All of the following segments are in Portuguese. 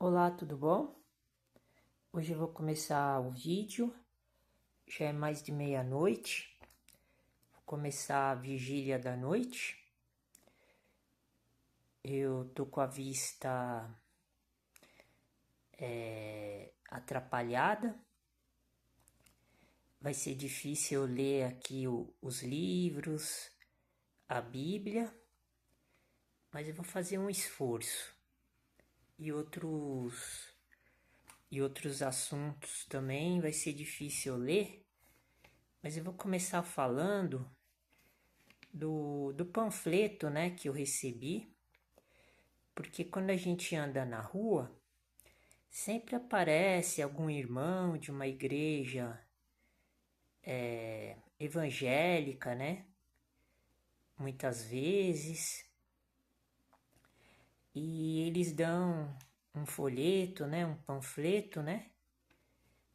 Olá, tudo bom? Hoje eu vou começar o vídeo, já é mais de meia-noite, vou começar a vigília da noite. Eu tô com a vista atrapalhada, vai ser difícil eu ler aqui os livros, a Bíblia, mas eu vou fazer um esforço. E outros assuntos também vai ser difícil eu ler, mas eu vou começar falando do panfleto, né, que eu recebi, porque quando a gente anda na rua, sempre aparece algum irmão de uma igreja evangélica, né, muitas vezes, e eles dão um folheto, né, um panfleto, né,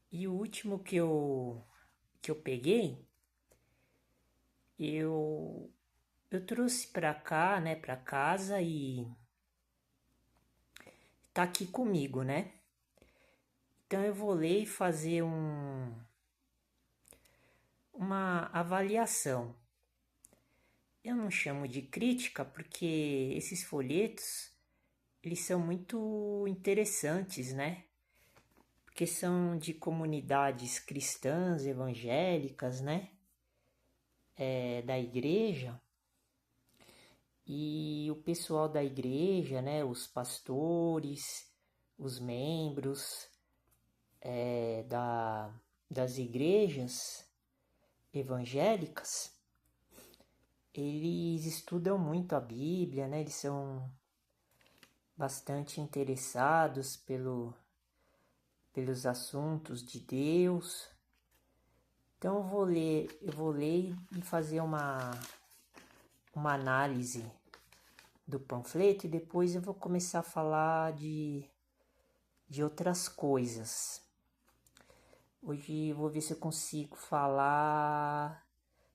e o último que eu peguei, eu trouxe para cá, né, para casa e tá aqui comigo, né? Então eu vou ler e fazer uma avaliação. Eu não chamo de crítica porque esses folhetos, eles são muito interessantes, né? Porque são de comunidades cristãs, evangélicas, né? Da igreja. E o pessoal da igreja, né? Os pastores, os membros das igrejas evangélicas, eles estudam muito a Bíblia, né? Eles são bastante interessados pelos assuntos de Deus. Então eu vou ler e fazer uma análise do panfleto e depois eu vou começar a falar de outras coisas. Hoje eu vou ver se eu consigo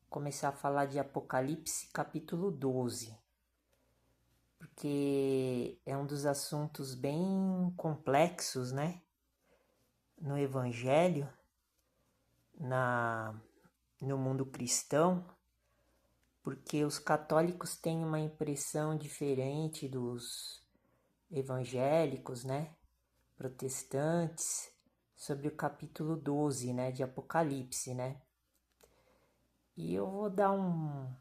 começar a falar de Apocalipse capítulo 12, porque é um dos assuntos bem complexos, né? No Evangelho, no mundo cristão, porque os católicos têm uma impressão diferente dos evangélicos, né? Protestantes, sobre o capítulo 12, né? De Apocalipse, né? E eu vou dar um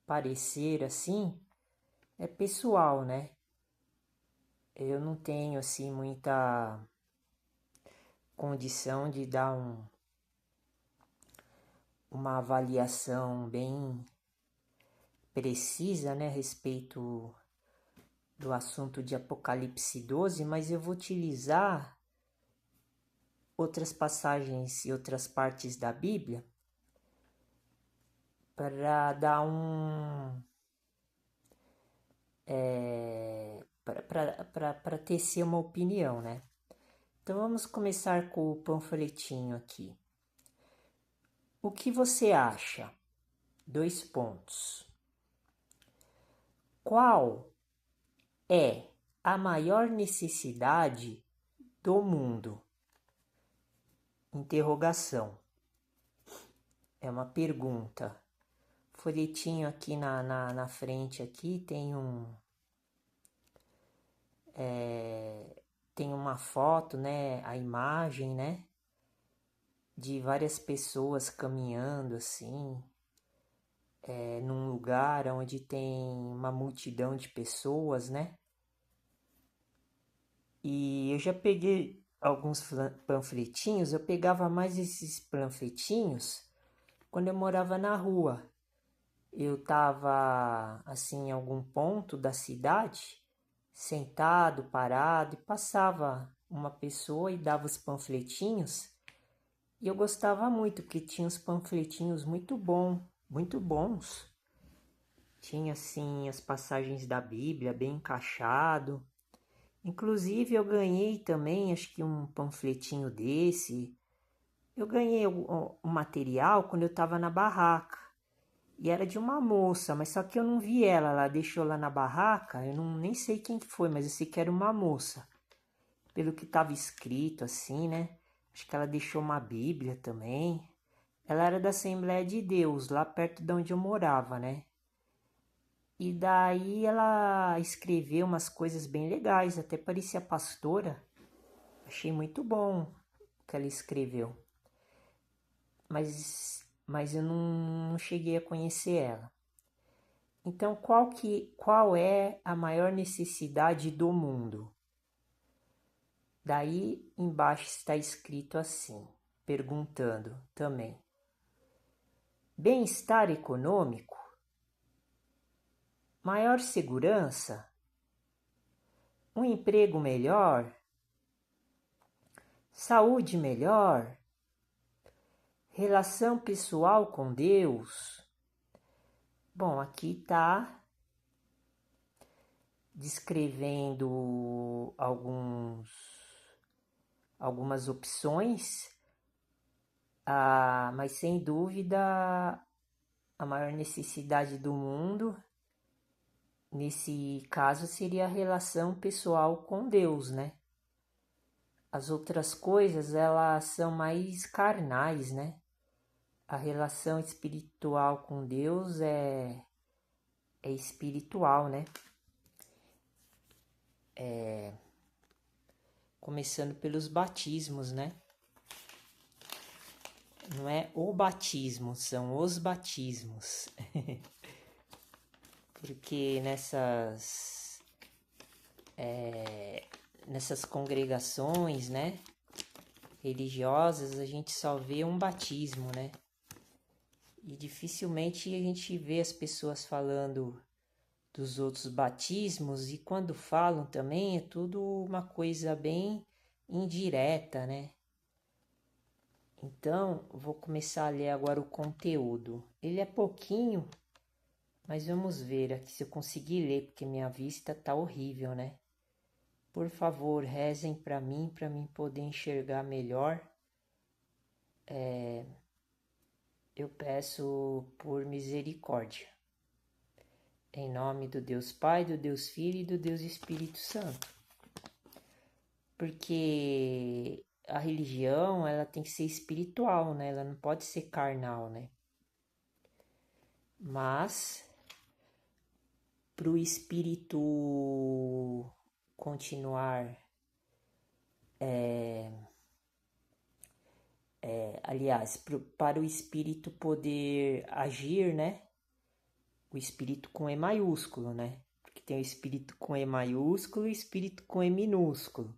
parecer assim, é pessoal, né? Eu não tenho assim muita condição de dar uma avaliação bem precisa, né, a respeito do assunto de Apocalipse 12, mas eu vou utilizar outras passagens e outras partes da Bíblia para dar para tecer uma opinião, né? Então vamos começar com o panfletinho aqui. O que você acha? 2 pontos. Qual é a maior necessidade do mundo? Interrogação. É uma pergunta. Folhetinho aqui na frente aqui tem uma foto, né? A imagem, né? De várias pessoas caminhando assim, num lugar onde tem uma multidão de pessoas, né? E eu já peguei alguns panfletinhos, eu pegava mais esses panfletinhos quando eu morava na rua. Eu estava assim em algum ponto da cidade, sentado, parado, e passava uma pessoa e dava os panfletinhos. E eu gostava muito, porque tinha os panfletinhos muito bons. Tinha assim as passagens da Bíblia bem encaixado. Inclusive eu ganhei também, acho que um panfletinho desse. Eu ganhei o material quando eu estava na barraca. E era de uma moça, mas só que eu não vi ela deixou lá na barraca. Eu nem sei quem que foi, mas eu sei que era uma moça. pelo que estava escrito, assim, né? Acho que ela deixou uma Bíblia também. Ela era da Assembleia de Deus, lá perto de onde eu morava, né? E daí ela escreveu umas coisas bem legais, até parecia pastora. Achei muito bom o que ela escreveu. Mas eu não cheguei a conhecer ela. Então, qual é a maior necessidade do mundo? Daí embaixo está escrito assim, perguntando também: bem-estar econômico? Maior segurança? Um emprego melhor? Saúde melhor? Relação pessoal com Deus? Bom, aqui está descrevendo algumas opções, mas sem dúvida a maior necessidade do mundo, nesse caso, seria a relação pessoal com Deus, né? As outras coisas, elas são mais carnais, né? A relação espiritual com Deus é espiritual, né? Começando pelos batismos, né? Não é o batismo, são os batismos. Porque nessas congregações, né, religiosas, a gente só vê um batismo, né? E dificilmente a gente vê as pessoas falando dos outros batismos, e quando falam também é tudo uma coisa bem indireta, né? Então, vou começar a ler agora o conteúdo. Ele é pouquinho, mas vamos ver aqui se eu conseguir ler, porque minha vista tá horrível, né? Por favor, rezem para mim poder enxergar melhor. Eu peço por misericórdia. Em nome do Deus Pai, do Deus Filho e do Deus Espírito Santo. Porque a religião, ela tem que ser espiritual, né? Ela não pode ser carnal, né? Mas para o espírito continuar, para o espírito poder agir, né? O espírito com E maiúsculo, né? Porque tem o espírito com E maiúsculo e o espírito com E minúsculo.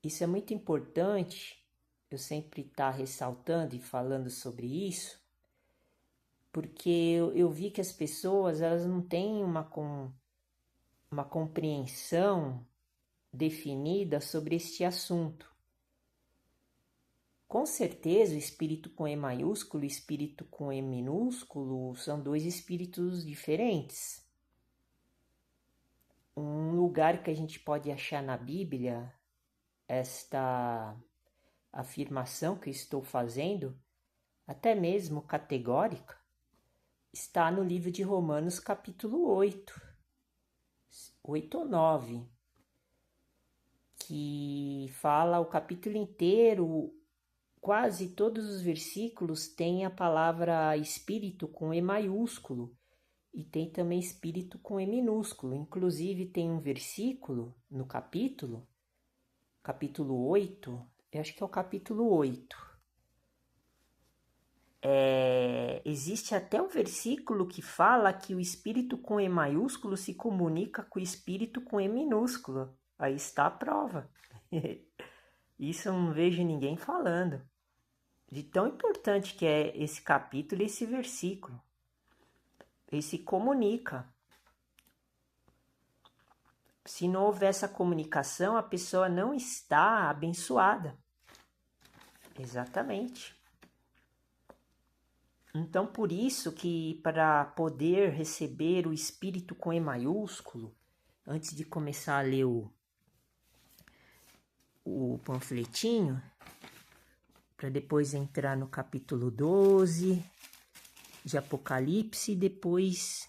Isso é muito importante, eu sempre estar ressaltando e falando sobre isso, porque eu vi que as pessoas, elas não têm uma compreensão definida sobre este assunto. Com certeza, o espírito com E maiúsculo e o espírito com E minúsculo são dois espíritos diferentes. Um lugar que a gente pode achar na Bíblia esta afirmação que eu estou fazendo, até mesmo categórica, está no livro de Romanos, capítulo 8 ou 9, que fala o capítulo inteiro, quase todos os versículos têm a palavra espírito com E maiúsculo e tem também espírito com E minúsculo. Inclusive tem um versículo no capítulo 8, eu acho que é o capítulo 8. Existe até um versículo que fala que o espírito com E maiúsculo se comunica com o espírito com E minúsculo. Aí está a prova. Isso eu não vejo ninguém falando. De tão importante que é esse capítulo e esse versículo. Ele se comunica. Se não houver essa comunicação, a pessoa não está abençoada. Exatamente. Então, por isso que para poder receber o Espírito com E maiúsculo, antes de começar a ler o panfletinho, para depois entrar no capítulo 12 de Apocalipse, e depois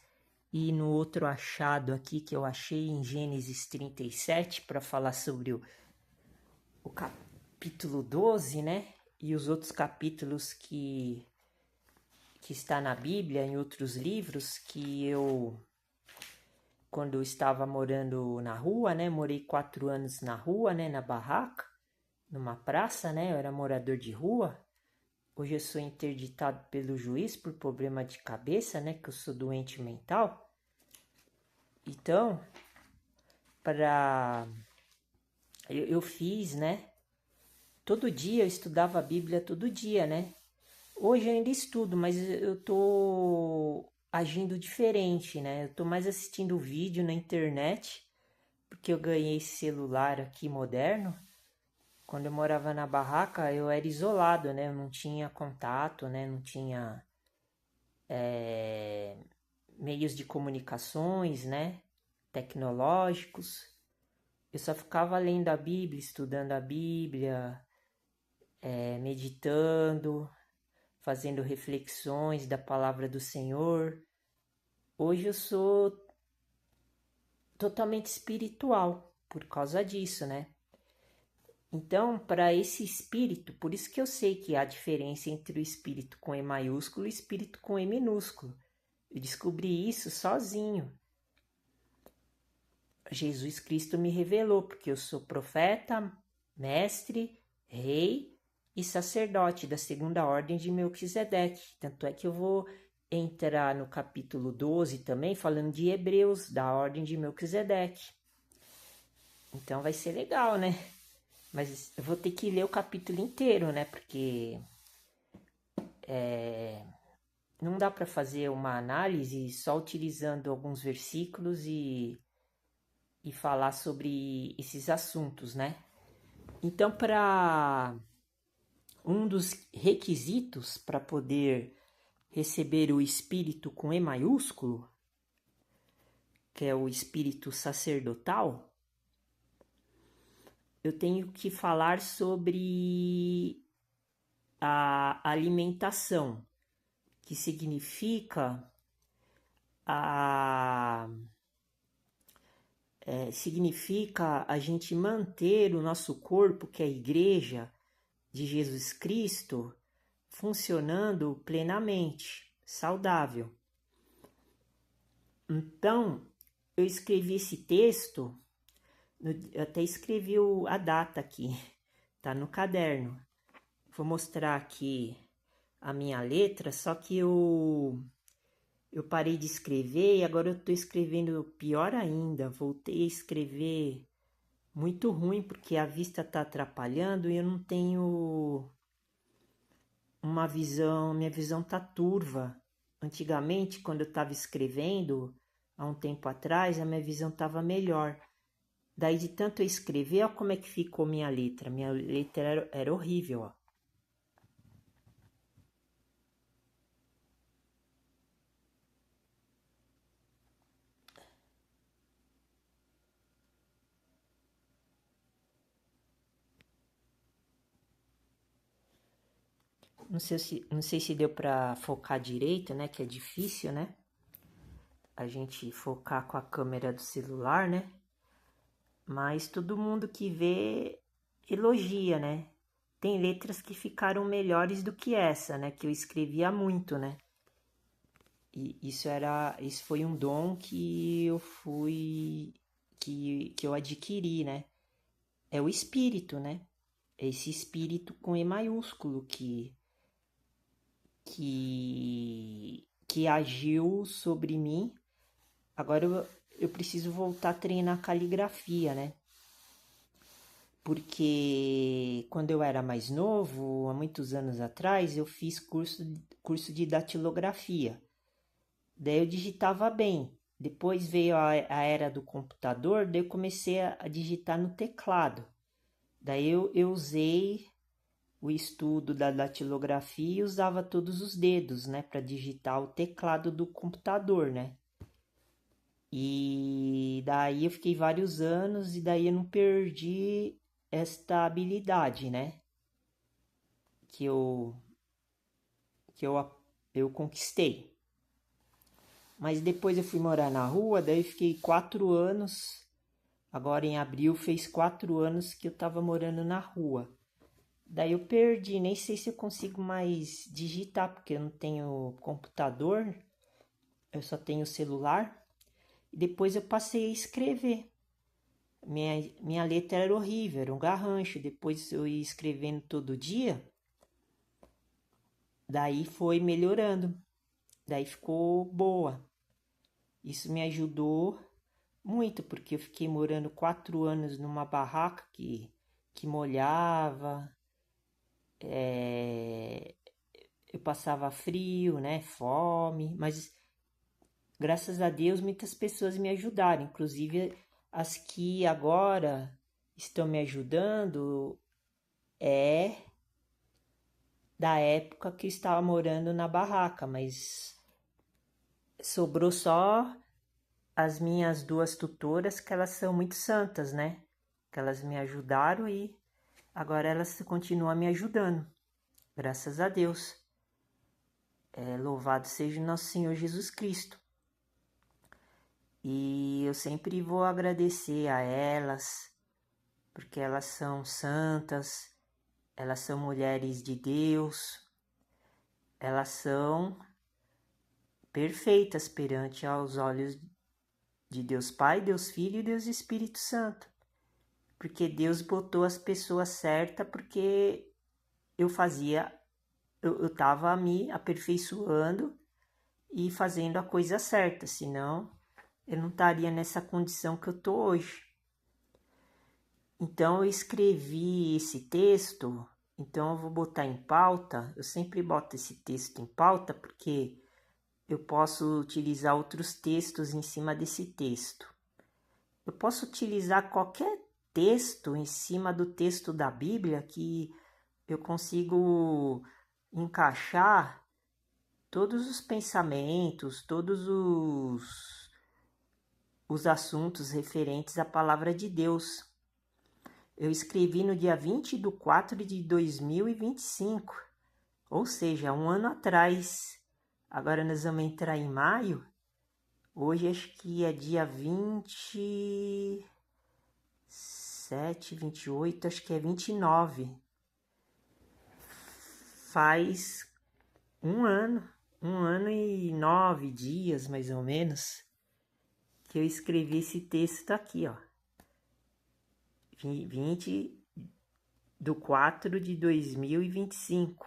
no outro achado aqui que eu achei em Gênesis 37 para falar sobre o capítulo 12, né? E os outros capítulos que está na Bíblia, em outros livros, que eu, quando eu estava morando na rua, né? Morei 4 anos na rua, né? Na barraca, numa praça, né? Eu era morador de rua. Hoje eu sou interditado pelo juiz por problema de cabeça, né? Que eu sou doente mental. Então, eu fiz, né? Todo dia eu estudava a Bíblia todo dia, né? Hoje eu ainda estudo, mas eu tô agindo diferente, né? Eu tô mais assistindo vídeo na internet, porque eu ganhei esse celular aqui moderno. Quando eu morava na barraca, eu era isolado, né? Eu não tinha contato, né? Não tinha meios de comunicações, né? Tecnológicos. Eu só ficava lendo a Bíblia, estudando a Bíblia, meditando, fazendo reflexões da palavra do Senhor. Hoje eu sou totalmente espiritual por causa disso, né? Então, para esse espírito, por isso que eu sei que há diferença entre o espírito com E maiúsculo e o espírito com E minúsculo. Eu descobri isso sozinho. Jesus Cristo me revelou, porque eu sou profeta, mestre, rei e sacerdote da segunda ordem de Melquisedeque. Tanto é que eu vou entrar no capítulo 12 também, falando de Hebreus, da ordem de Melquisedeque. Então vai ser legal, né? Mas eu vou ter que ler o capítulo inteiro, né? Porque não dá para fazer uma análise só utilizando alguns versículos e falar sobre esses assuntos, né? Então, para um dos requisitos para poder receber o espírito com E maiúsculo, que é o espírito sacerdotal, eu tenho que falar sobre a alimentação, que significa significa a gente manter o nosso corpo, que é a igreja de Jesus Cristo, funcionando plenamente, saudável. Então, eu escrevi esse texto, eu até escrevi a data aqui, tá no caderno. Vou mostrar aqui a minha letra, só que eu parei de escrever e agora eu estou escrevendo pior ainda. Voltei a escrever muito ruim porque a vista está atrapalhando e eu não tenho uma visão, minha visão está turva. Antigamente, quando eu estava escrevendo, há um tempo atrás, a minha visão estava melhor. Daí de tanto eu escrever, olha como é que ficou minha letra. Minha letra era horrível, ó. Não sei se deu para focar direito, né? Que é difícil, né? A gente focar com a câmera do celular, né? Mas todo mundo que vê elogia, né? Tem letras que ficaram melhores do que essa, né? Que eu escrevia muito, né? E isso foi um dom que eu que eu adquiri, né? É o espírito, né? É esse espírito com E maiúsculo que agiu sobre mim. Agora eu preciso voltar a treinar caligrafia, né? Porque quando eu era mais novo, há muitos anos atrás, eu fiz curso de datilografia. Daí eu digitava bem. Depois veio a era do computador, daí eu comecei a digitar no teclado. Daí eu usei o estudo da datilografia e usava todos os dedos, né, para digitar o teclado do computador, né? E daí eu fiquei vários anos e daí eu não perdi esta habilidade, né? Que eu que eu conquistei. Mas depois eu fui morar na rua, daí eu fiquei 4 anos Agora em abril fez 4 anos que eu estava morando na rua. Daí eu perdi, nem sei se eu consigo mais digitar, porque eu não tenho computador, eu só tenho celular. E depois eu passei a escrever. Minha letra era horrível, era um garrancho. Depois eu ia escrevendo todo dia, daí foi melhorando, daí ficou boa. Isso me ajudou muito, porque eu fiquei morando 4 anos numa barraca que molhava, eu passava frio, né, fome, mas graças a Deus muitas pessoas me ajudaram, inclusive as que agora estão me ajudando é da época que eu estava morando na barraca, mas sobrou só as minhas 2 tutoras, que elas são muito santas, né? Que elas me ajudaram e agora elas continuam me ajudando. Graças a Deus. Louvado seja o nosso Senhor Jesus Cristo. E eu sempre vou agradecer a elas, porque elas são santas, elas são mulheres de Deus, elas são perfeitas perante aos olhos de Deus Pai, Deus Filho e Deus Espírito Santo. Porque Deus botou as pessoas certas, porque eu estava me aperfeiçoando e fazendo a coisa certa, senão eu não estaria nessa condição que eu estou hoje. Então eu escrevi esse texto, então eu vou botar em pauta, eu sempre boto esse texto em pauta porque eu posso utilizar outros textos em cima desse texto. Eu posso utilizar qualquer texto em cima do texto da Bíblia que eu consigo encaixar todos os pensamentos, todos os assuntos referentes à palavra de Deus. Eu escrevi no dia 20/4/2025, ou seja, 1 ano atrás. Agora nós vamos entrar em maio. Hoje acho que é dia 27, 28, acho que é 29. Faz 1 ano e 9 dias, mais ou menos, que eu escrevi esse texto aqui, ó. 20/4/2025.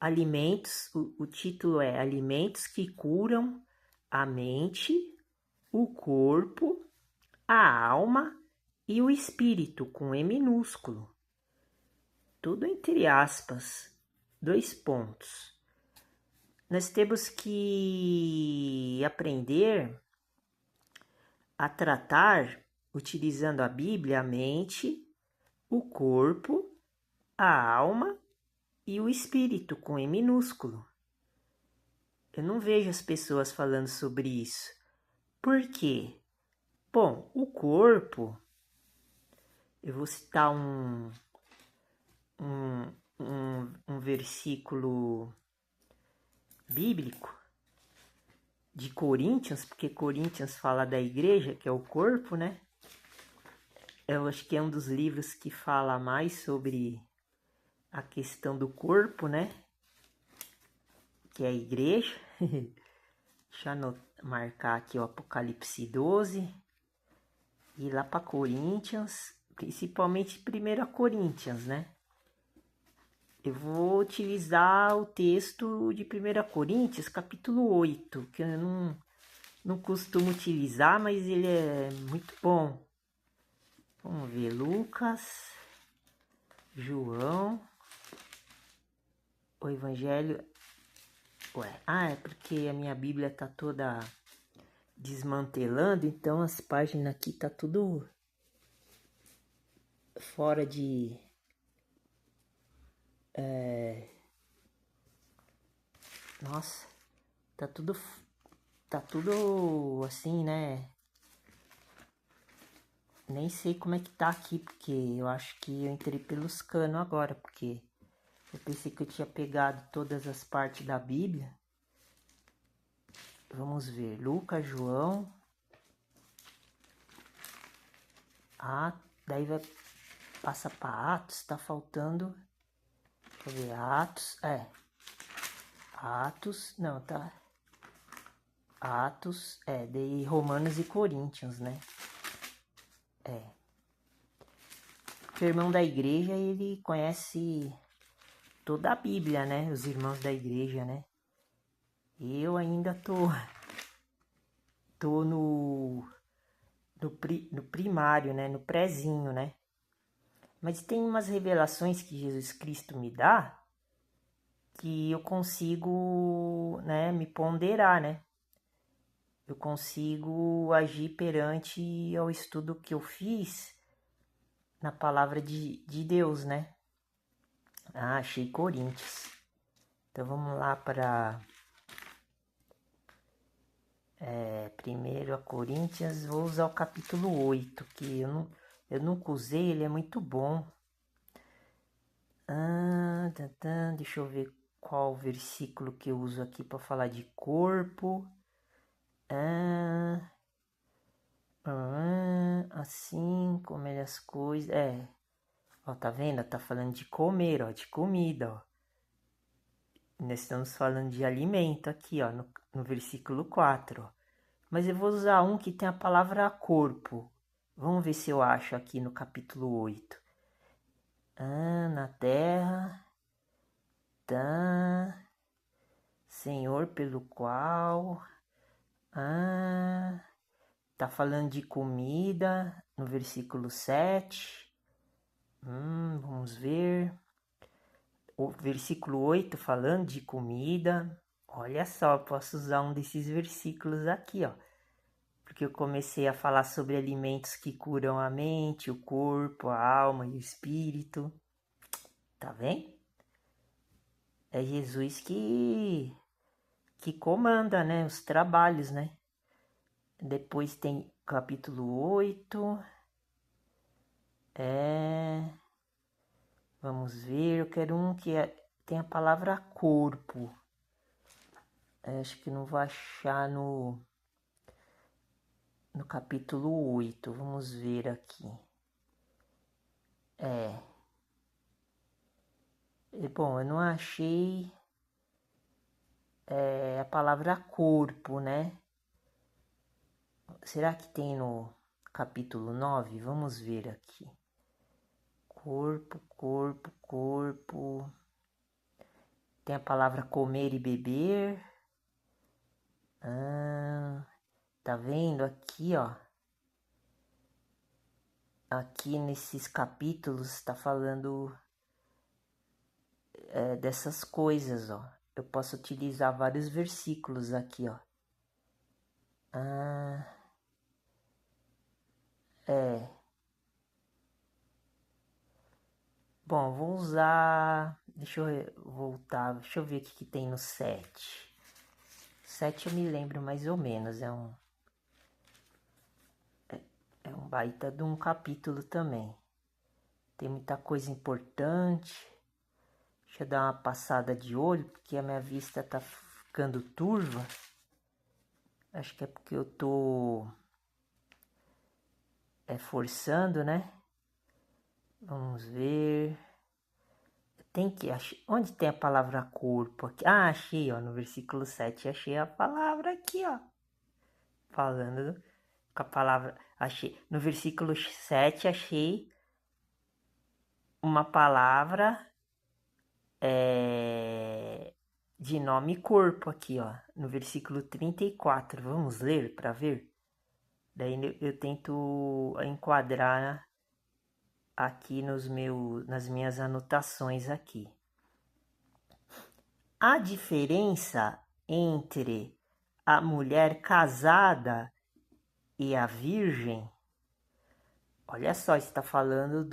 Alimentos, o título é Alimentos que curam a mente, o corpo, a alma e o espírito, com E minúsculo. Tudo entre aspas, 2 pontos. Nós temos que aprender a tratar, utilizando a Bíblia, a mente, o corpo, a alma e o espírito, com E minúsculo. Eu não vejo as pessoas falando sobre isso. Por quê? Bom, o corpo, eu vou citar um versículo bíblico de Coríntios, porque Coríntios fala da igreja, que é o corpo, né? Eu acho que é um dos livros que fala mais sobre a questão do corpo, né? Que é a igreja. Deixa eu marcar aqui o Apocalipse 12. E lá para Coríntios, principalmente 1 Coríntios, né? Eu vou utilizar o texto de 1 Coríntios, capítulo 8, que eu não costumo utilizar, mas ele é muito bom. Vamos ver, Lucas, João, o Evangelho. É porque a minha Bíblia tá toda desmantelando, então as páginas aqui tá tudo fora de... Nossa, tá tudo assim, né? Nem sei como é que tá aqui, porque eu acho que eu entrei pelos canos agora, porque eu pensei que eu tinha pegado todas as partes da Bíblia. Vamos ver. Lucas, João. Daí passa para Atos. Tá faltando. Deixa eu ver. Atos. Atos. Não, tá. Atos. De Romanos e Coríntios, né? Porque o irmão da igreja, ele conhece toda a Bíblia, né? Os irmãos da igreja, né? Eu ainda tô no primário, né? No prézinho, né? Mas tem umas revelações que Jesus Cristo me dá que eu consigo, né, me ponderar, né? Eu consigo agir perante ao estudo que eu fiz na palavra de Deus, né? Achei Coríntios. Então vamos lá para 1 Coríntios, vou usar o capítulo 8, que eu nunca usei, ele é muito bom. Deixa eu ver qual versículo que eu uso aqui para falar de corpo. Assim, comer as coisas. Ó, tá vendo? Tá falando de comer, ó, de comida, ó. Nós estamos falando de alimento aqui, ó, no versículo 4, ó. Mas eu vou usar um que tem a palavra corpo. Vamos ver se eu acho aqui no capítulo 8. Na terra, Senhor pelo qual... tá falando de comida no versículo 7. Vamos ver. O versículo 8 falando de comida. Olha só, posso usar um desses versículos aqui, ó. Porque eu comecei a falar sobre alimentos que curam a mente, o corpo, a alma e o espírito. Tá vendo? É Jesus que comanda, né, os trabalhos, né? Depois tem capítulo 8. Vamos ver, eu quero um que tem a palavra corpo. Acho que não vou achar no capítulo 8. Vamos ver aqui. Bom, eu não achei a palavra corpo, né? Será que tem no capítulo 9? Vamos ver aqui. Corpo, corpo, corpo. Tem a palavra comer e beber. Tá vendo aqui, ó? Aqui nesses capítulos tá falando dessas coisas, ó. Eu posso utilizar vários versículos aqui, ó. Bom, vou usar... Deixa eu voltar. Deixa eu ver o que tem no 7. 7 eu me lembro mais ou menos. É um baita de um capítulo também. Tem muita coisa importante. Deixa eu dar uma passada de olho, porque a minha vista tá ficando turva. Acho que é porque eu tô forçando, né? Vamos ver. Tem que... Onde tem a palavra corpo aqui? Achei, ó. No versículo 7, achei a palavra aqui, ó. Falando com a palavra... Achei. No versículo 7, achei uma palavra de nome corpo aqui, ó. No versículo 34. Vamos ler para ver? Daí eu tento enquadrar aqui nas minhas anotações aqui. A diferença entre a mulher casada e a virgem, olha só, está falando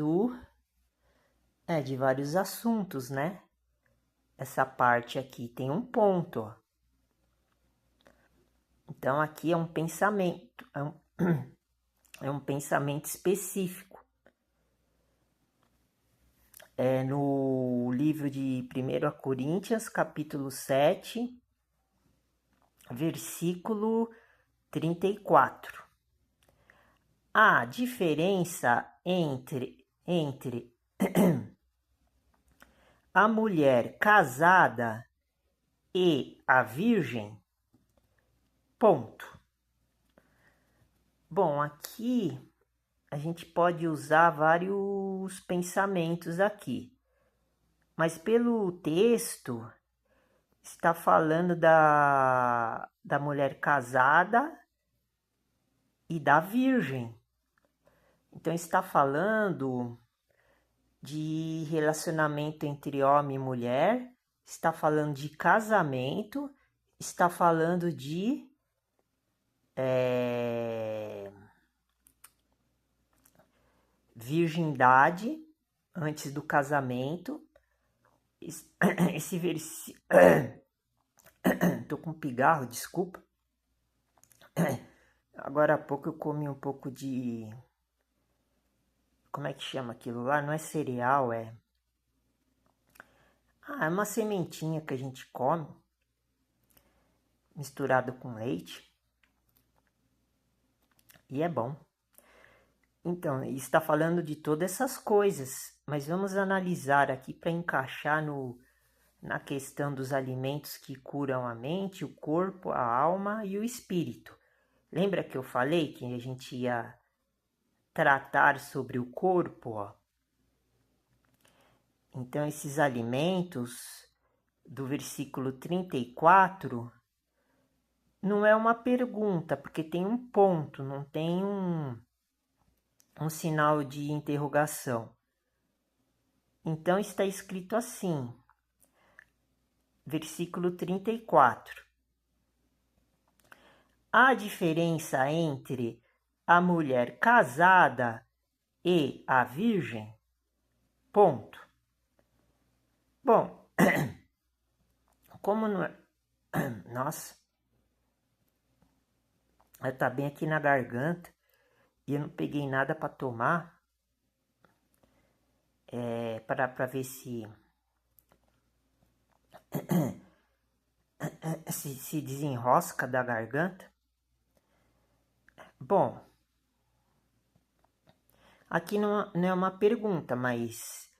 de vários assuntos, né? Essa parte aqui tem um ponto, ó. Então aqui é um pensamento, é um pensamento específico. No livro de 1 Coríntios, capítulo 7, versículo 34. A diferença entre a mulher casada e a virgem, ponto. Bom, aqui a gente pode usar vários pensamentos aqui, mas pelo texto está falando da mulher casada e da virgem. Então está falando de relacionamento entre homem e mulher, está falando de casamento, está falando de virgindade antes do casamento. Esse versículo. Tô com pigarro, desculpa. Agora há pouco eu comi um pouco de. Como é que chama aquilo lá? Não é cereal, é. É uma sementinha que a gente come, misturado com leite. E é bom. Então, está falando de todas essas coisas, mas vamos analisar aqui para encaixar na questão dos alimentos que curam a mente, o corpo, a alma e o espírito. Lembra que eu falei que a gente ia tratar sobre o corpo? Ó? Então, esses alimentos do versículo 34 não é uma pergunta, porque tem um ponto, não tem um sinal de interrogação. Então está escrito assim, versículo 34. A diferença entre a mulher casada e a virgem? Ponto. Bom, como não é... Nossa, tá bem aqui na garganta e eu não peguei nada para tomar. Para ver se se desenrosca da garganta. Bom, aqui não é uma pergunta, mas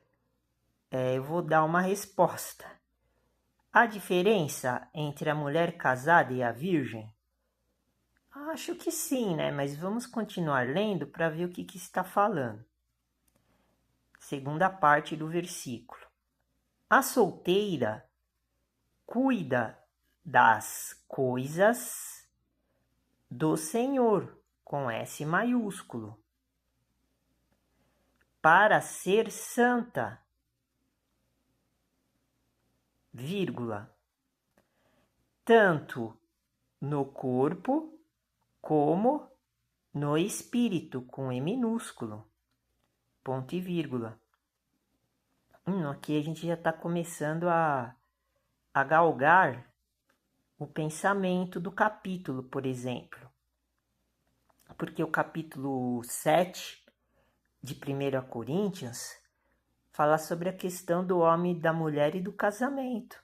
eu vou dar uma resposta. A diferença entre a mulher casada e a virgem? Acho que sim, né? Mas vamos continuar lendo para ver o que está falando. Segunda parte do versículo. A solteira cuida das coisas do Senhor, com S maiúsculo, para ser santa, vírgula, tanto no corpo como no espírito, com E minúsculo, ponto e vírgula. Aqui a gente já está começando a galgar o pensamento do capítulo, por exemplo. Porque o capítulo 7 de 1 Coríntios fala sobre a questão do homem, da mulher e do casamento.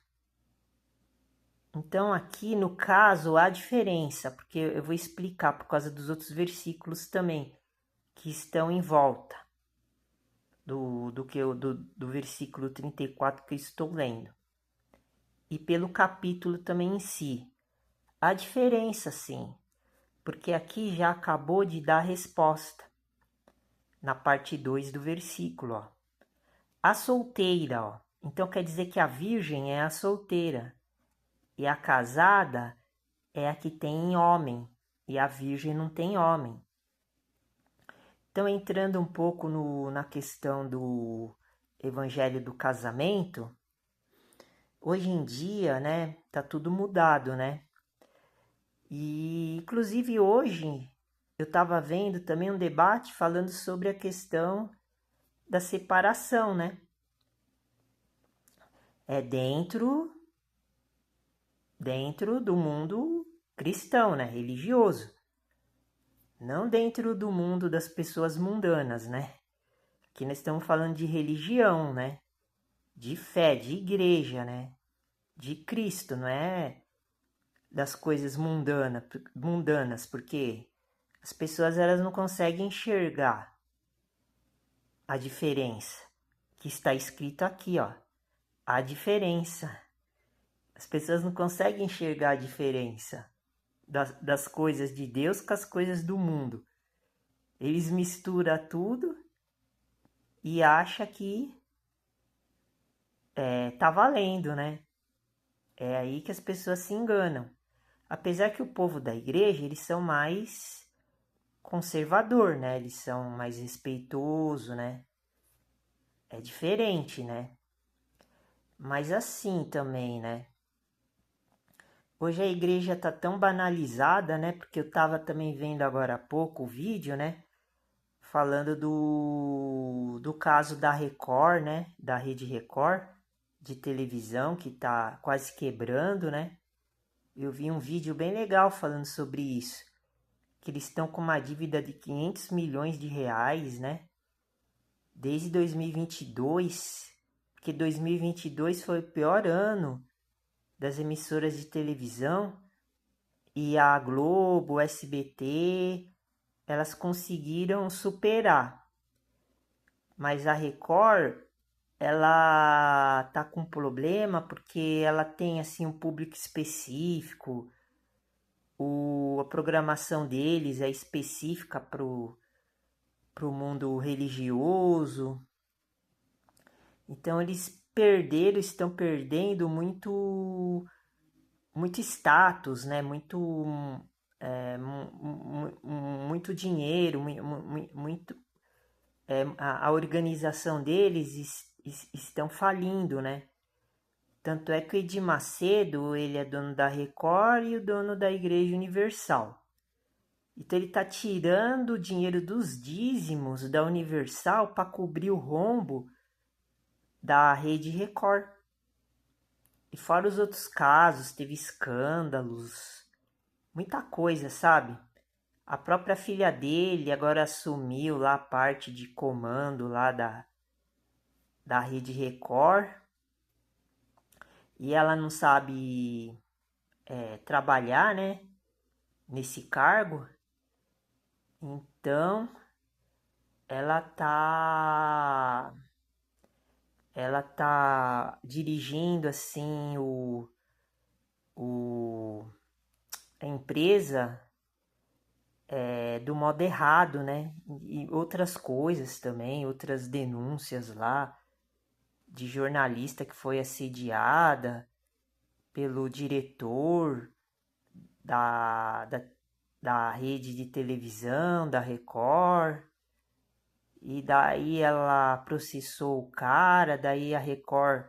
Então aqui no caso há diferença, porque eu vou explicar por causa dos outros versículos também que estão em volta do versículo 34 que eu estou lendo. E pelo capítulo também em si. Há diferença sim, porque aqui já acabou de dar a resposta na parte 2 do versículo. Ó. A solteira, ó. Então quer dizer que a virgem é a solteira. E a casada é a que tem homem, e a virgem não tem homem. Então, entrando um pouco na questão do evangelho do casamento, hoje em dia, né, tá tudo mudado, né? E, inclusive, hoje eu estava vendo também um debate falando sobre a questão da separação, né? É dentro do mundo cristão, né? Religioso. Não dentro do mundo das pessoas mundanas, né? Aqui nós estamos falando de religião, né? De fé, de igreja, né? De Cristo, não é das coisas mundanas, porque as pessoas elas não conseguem enxergar a diferença que está escrito aqui, ó. A diferença. As pessoas não conseguem enxergar a diferença das coisas de Deus com as coisas do mundo. Eles misturam tudo e acham que tá valendo, né? É aí que as pessoas se enganam. Apesar que o povo da igreja, eles são mais conservador, né? Eles são mais respeitosos, né? É diferente, né? Mas assim também, né? Hoje a igreja tá tão banalizada, né? Porque eu tava também vendo agora há pouco o vídeo, né? Falando do caso da Record, né? Da Rede Record de televisão que tá quase quebrando, né? Eu vi um vídeo bem legal falando sobre isso. Que eles estão com uma dívida de 500 milhões de reais, né? Desde 2022, porque 2022 foi o pior ano das emissoras de televisão e a Globo, o SBT, elas conseguiram superar. Mas a Record, ela tá com problema porque ela tem assim um público específico, a programação deles é específica pro mundo religioso. Então eles estão perdendo muito status, né? Muito dinheiro, muito a organização deles estão falindo, né? Tanto é que o Edir Macedo, ele é dono da Record e o dono da Igreja Universal. Então ele está tirando o dinheiro dos dízimos da Universal para cobrir o rombo da Rede Record. E fora os outros casos, teve escândalos, muita coisa, sabe? A própria filha dele agora assumiu lá a parte de comando lá da Rede Record. E ela não sabe trabalhar, né? Nesse cargo. Então, ela tá ela tá dirigindo assim a empresa do modo errado, né? E outras coisas também, outras denúncias lá de jornalista que foi assediada pelo diretor da rede de televisão, da Record. E daí ela processou o cara, daí a Record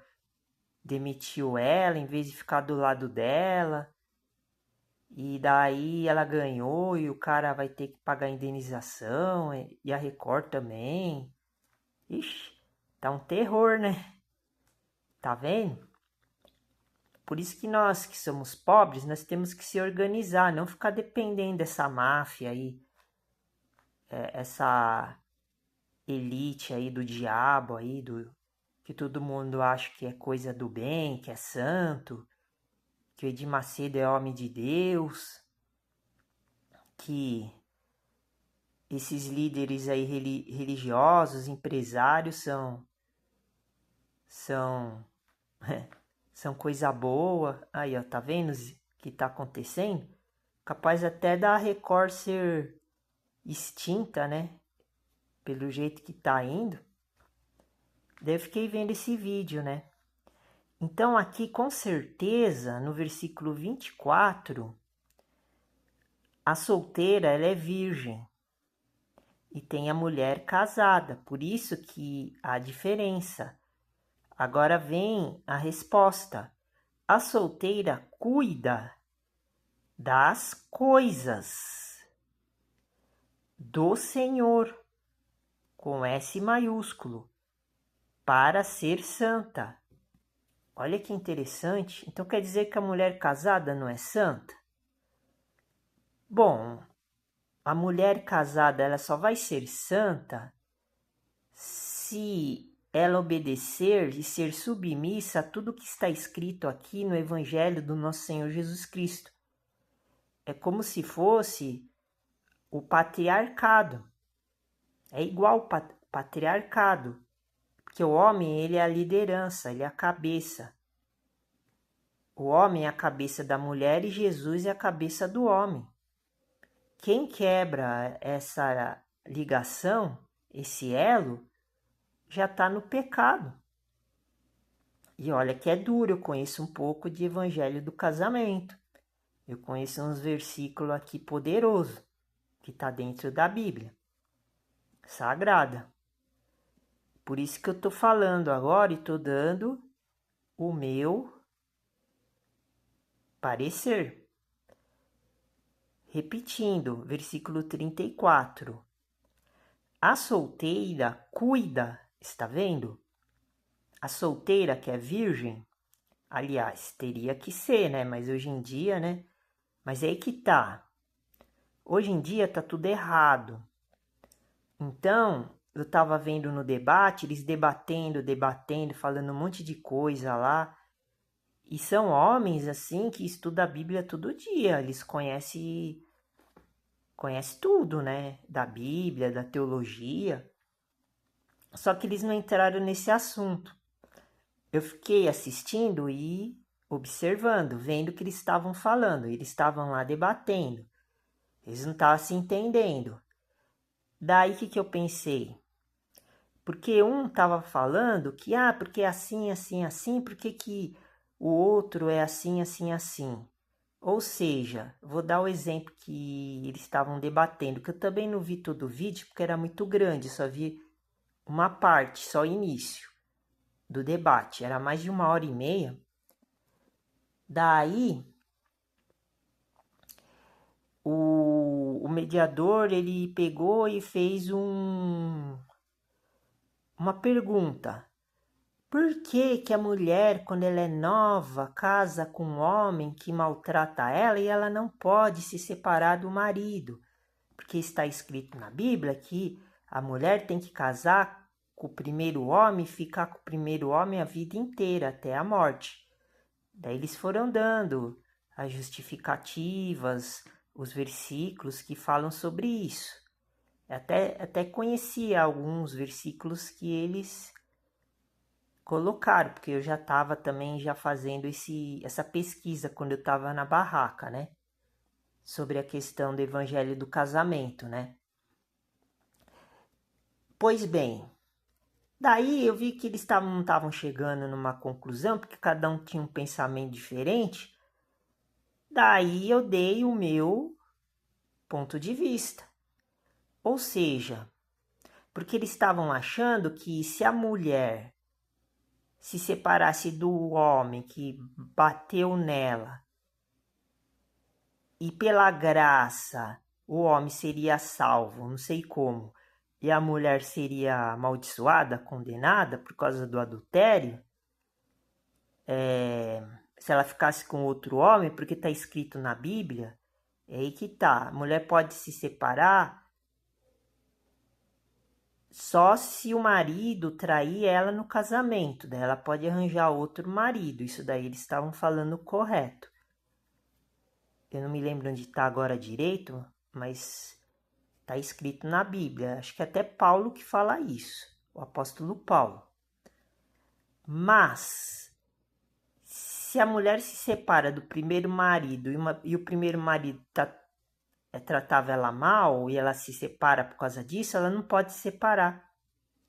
demitiu ela em vez de ficar do lado dela. E daí ela ganhou e o cara vai ter que pagar indenização e a Record também. Ixi, tá um terror, né? Tá vendo? Por isso que nós que somos pobres, nós temos que se organizar, não ficar dependendo dessa máfia aí, essa elite aí do diabo aí, que todo mundo acha que é coisa do bem, que é santo, que o Edir Macedo é homem de Deus, que esses líderes aí religiosos, empresários são são coisa boa. Aí, ó, tá vendo o que tá acontecendo? Capaz até da Record ser extinta, né? Pelo jeito que tá indo. Daí eu fiquei vendo esse vídeo, né? Então aqui com certeza, no versículo 24, a solteira ela é virgem e tem a mulher casada. Por isso que há diferença. Agora vem a resposta. A solteira cuida das coisas do Senhor, com S maiúsculo, para ser santa. Olha que interessante. Então quer dizer que a mulher casada não é santa? Bom, a mulher casada ela só vai ser santa se ela obedecer e ser submissa a tudo que está escrito aqui no Evangelho do nosso Senhor Jesus Cristo. é como se fosse o patriarcado. É igual o patriarcado, porque o homem, ele é a liderança, ele é a cabeça. O homem é a cabeça da mulher e Jesus é a cabeça do homem. Quem quebra essa ligação, esse elo, já está no pecado. E olha que é duro, eu conheço um pouco de Evangelho do Casamento. Eu conheço uns versículos aqui poderosos, que está dentro da Bíblia, sagrada. Por isso que eu estou falando agora e estou dando o meu parecer. Repetindo, versículo 34. A solteira cuida, está vendo? A solteira que é virgem, aliás, teria que ser, né? Mas hoje em dia, né? Mas é aí que tá. Hoje em dia tá tudo errado. Então, eu tava vendo no debate, eles debatendo, falando um monte de coisa lá. E são homens, assim, que estudam a Bíblia todo dia. Eles conhecem tudo, né? Da Bíblia, da teologia. Só que eles não entraram nesse assunto. Eu fiquei assistindo e observando, vendo o que eles estavam falando. Eles estavam lá debatendo. Eles não estavam se entendendo. Daí o que eu pensei? Porque um estava falando que, porque é assim, assim, assim, por que o outro é assim, assim, assim? Ou seja, vou dar o exemplo que eles estavam debatendo, que eu também não vi todo o vídeo, porque era muito grande, só vi uma parte, só o início do debate, era mais de 1h30. Daí, o mediador, ele pegou e fez uma pergunta. Por que a mulher, quando ela é nova, casa com um homem que maltrata ela e ela não pode se separar do marido? Porque está escrito na Bíblia que a mulher tem que casar com o primeiro homem e ficar com o primeiro homem a vida inteira, até a morte. Daí eles foram dando as justificativas, os versículos que falam sobre isso. Até conhecia alguns versículos que eles colocaram, porque eu já estava também já fazendo essa pesquisa quando eu estava na barraca, né? Sobre a questão do evangelho do casamento, né? Pois bem, daí eu vi que eles não estavam chegando numa conclusão, porque cada um tinha um pensamento diferente. Daí eu dei o meu ponto de vista. Ou seja, porque eles estavam achando que se a mulher se separasse do homem que bateu nela e pela graça o homem seria salvo, não sei como, e a mulher seria amaldiçoada, condenada por causa do adultério, se ela ficasse com outro homem, porque está escrito na Bíblia, é aí que tá, a mulher pode se separar só se o marido trair ela no casamento, daí ela pode arranjar outro marido, isso daí eles estavam falando correto. Eu não me lembro onde está agora direito, mas está escrito na Bíblia. Acho que é até Paulo que fala isso, o apóstolo Paulo. Mas, se a mulher se separa do primeiro marido e o primeiro marido tratava ela mal e ela se separa por causa disso, ela não pode se separar.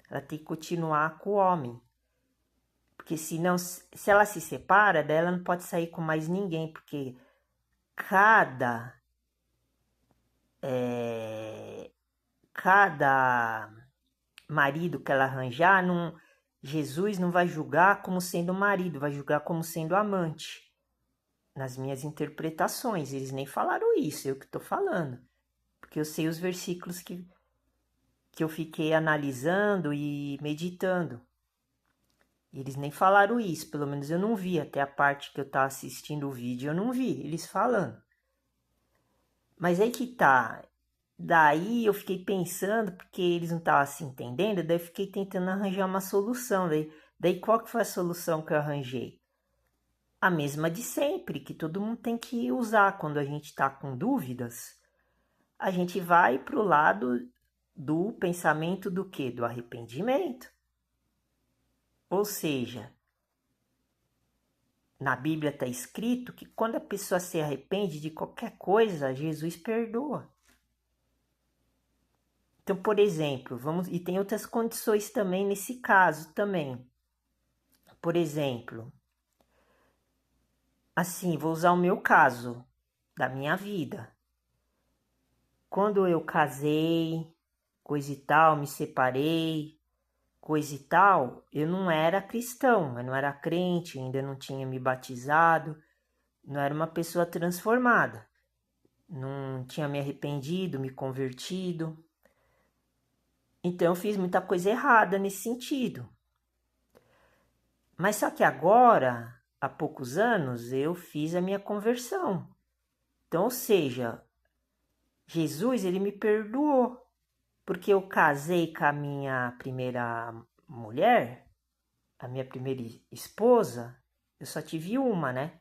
Ela tem que continuar com o homem. Porque senão, se ela se separa, daí ela não pode sair com mais ninguém, porque cada marido que ela arranjar, Jesus não vai julgar como sendo marido, vai julgar como sendo amante. Nas minhas interpretações, eles nem falaram isso, eu que estou falando. Porque eu sei os versículos que eu fiquei analisando e meditando. Eles nem falaram isso, pelo menos eu não vi, até a parte que eu estava assistindo o vídeo eu não vi eles falando. Mas aí que tá, daí eu fiquei pensando, porque eles não estavam se entendendo, daí eu fiquei tentando arranjar uma solução. Daí qual que foi a solução que eu arranjei? A mesma de sempre, que todo mundo tem que usar quando a gente está com dúvidas. A gente vai para o lado do pensamento do quê? Do arrependimento. Ou seja, na Bíblia está escrito que quando a pessoa se arrepende de qualquer coisa, Jesus perdoa. Então, por exemplo, e tem outras condições também nesse caso também. Por exemplo, assim, vou usar o meu caso da minha vida. Quando eu casei, coisa e tal, me separei, coisa e tal, eu não era cristão, eu não era crente, ainda não tinha me batizado, não era uma pessoa transformada, não tinha me arrependido, me convertido. Então eu fiz muita coisa errada nesse sentido. Mas só que agora, há poucos anos, eu fiz a minha conversão. Então, ou seja, Jesus, ele me perdoou, porque eu casei com a minha primeira mulher, a minha primeira esposa, eu só tive uma, né?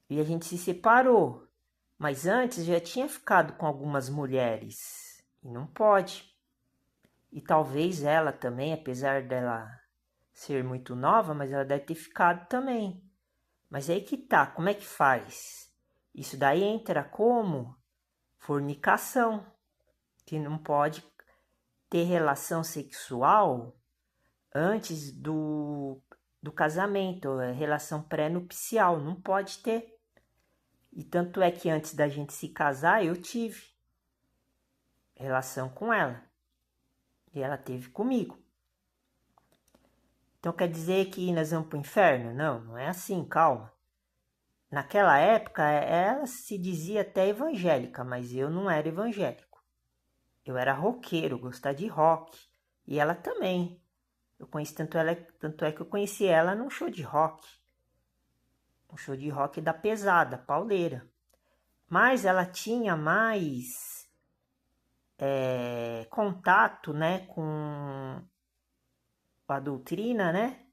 E a gente se separou. Mas antes já tinha ficado com algumas mulheres. E não pode. E talvez ela também, apesar dela ser muito nova, mas ela deve ter ficado também. Mas aí que tá, como é que faz? Isso daí entra como fornicação, que não pode ter relação sexual antes do casamento, relação pré-nupcial, não pode ter. E tanto é que antes da gente se casar, eu tive relação com ela. E ela teve comigo. Então quer dizer que nós vamos para o inferno? Não, não é assim, calma. Naquela época, ela se dizia até evangélica, mas eu não era evangélico. Eu era roqueiro, gostava de rock. E ela também. Eu conheci tanto é que eu conheci ela num show de rock. Um show de rock da pesada, pauleira. Mas ela tinha mais contato, né, com a doutrina, né,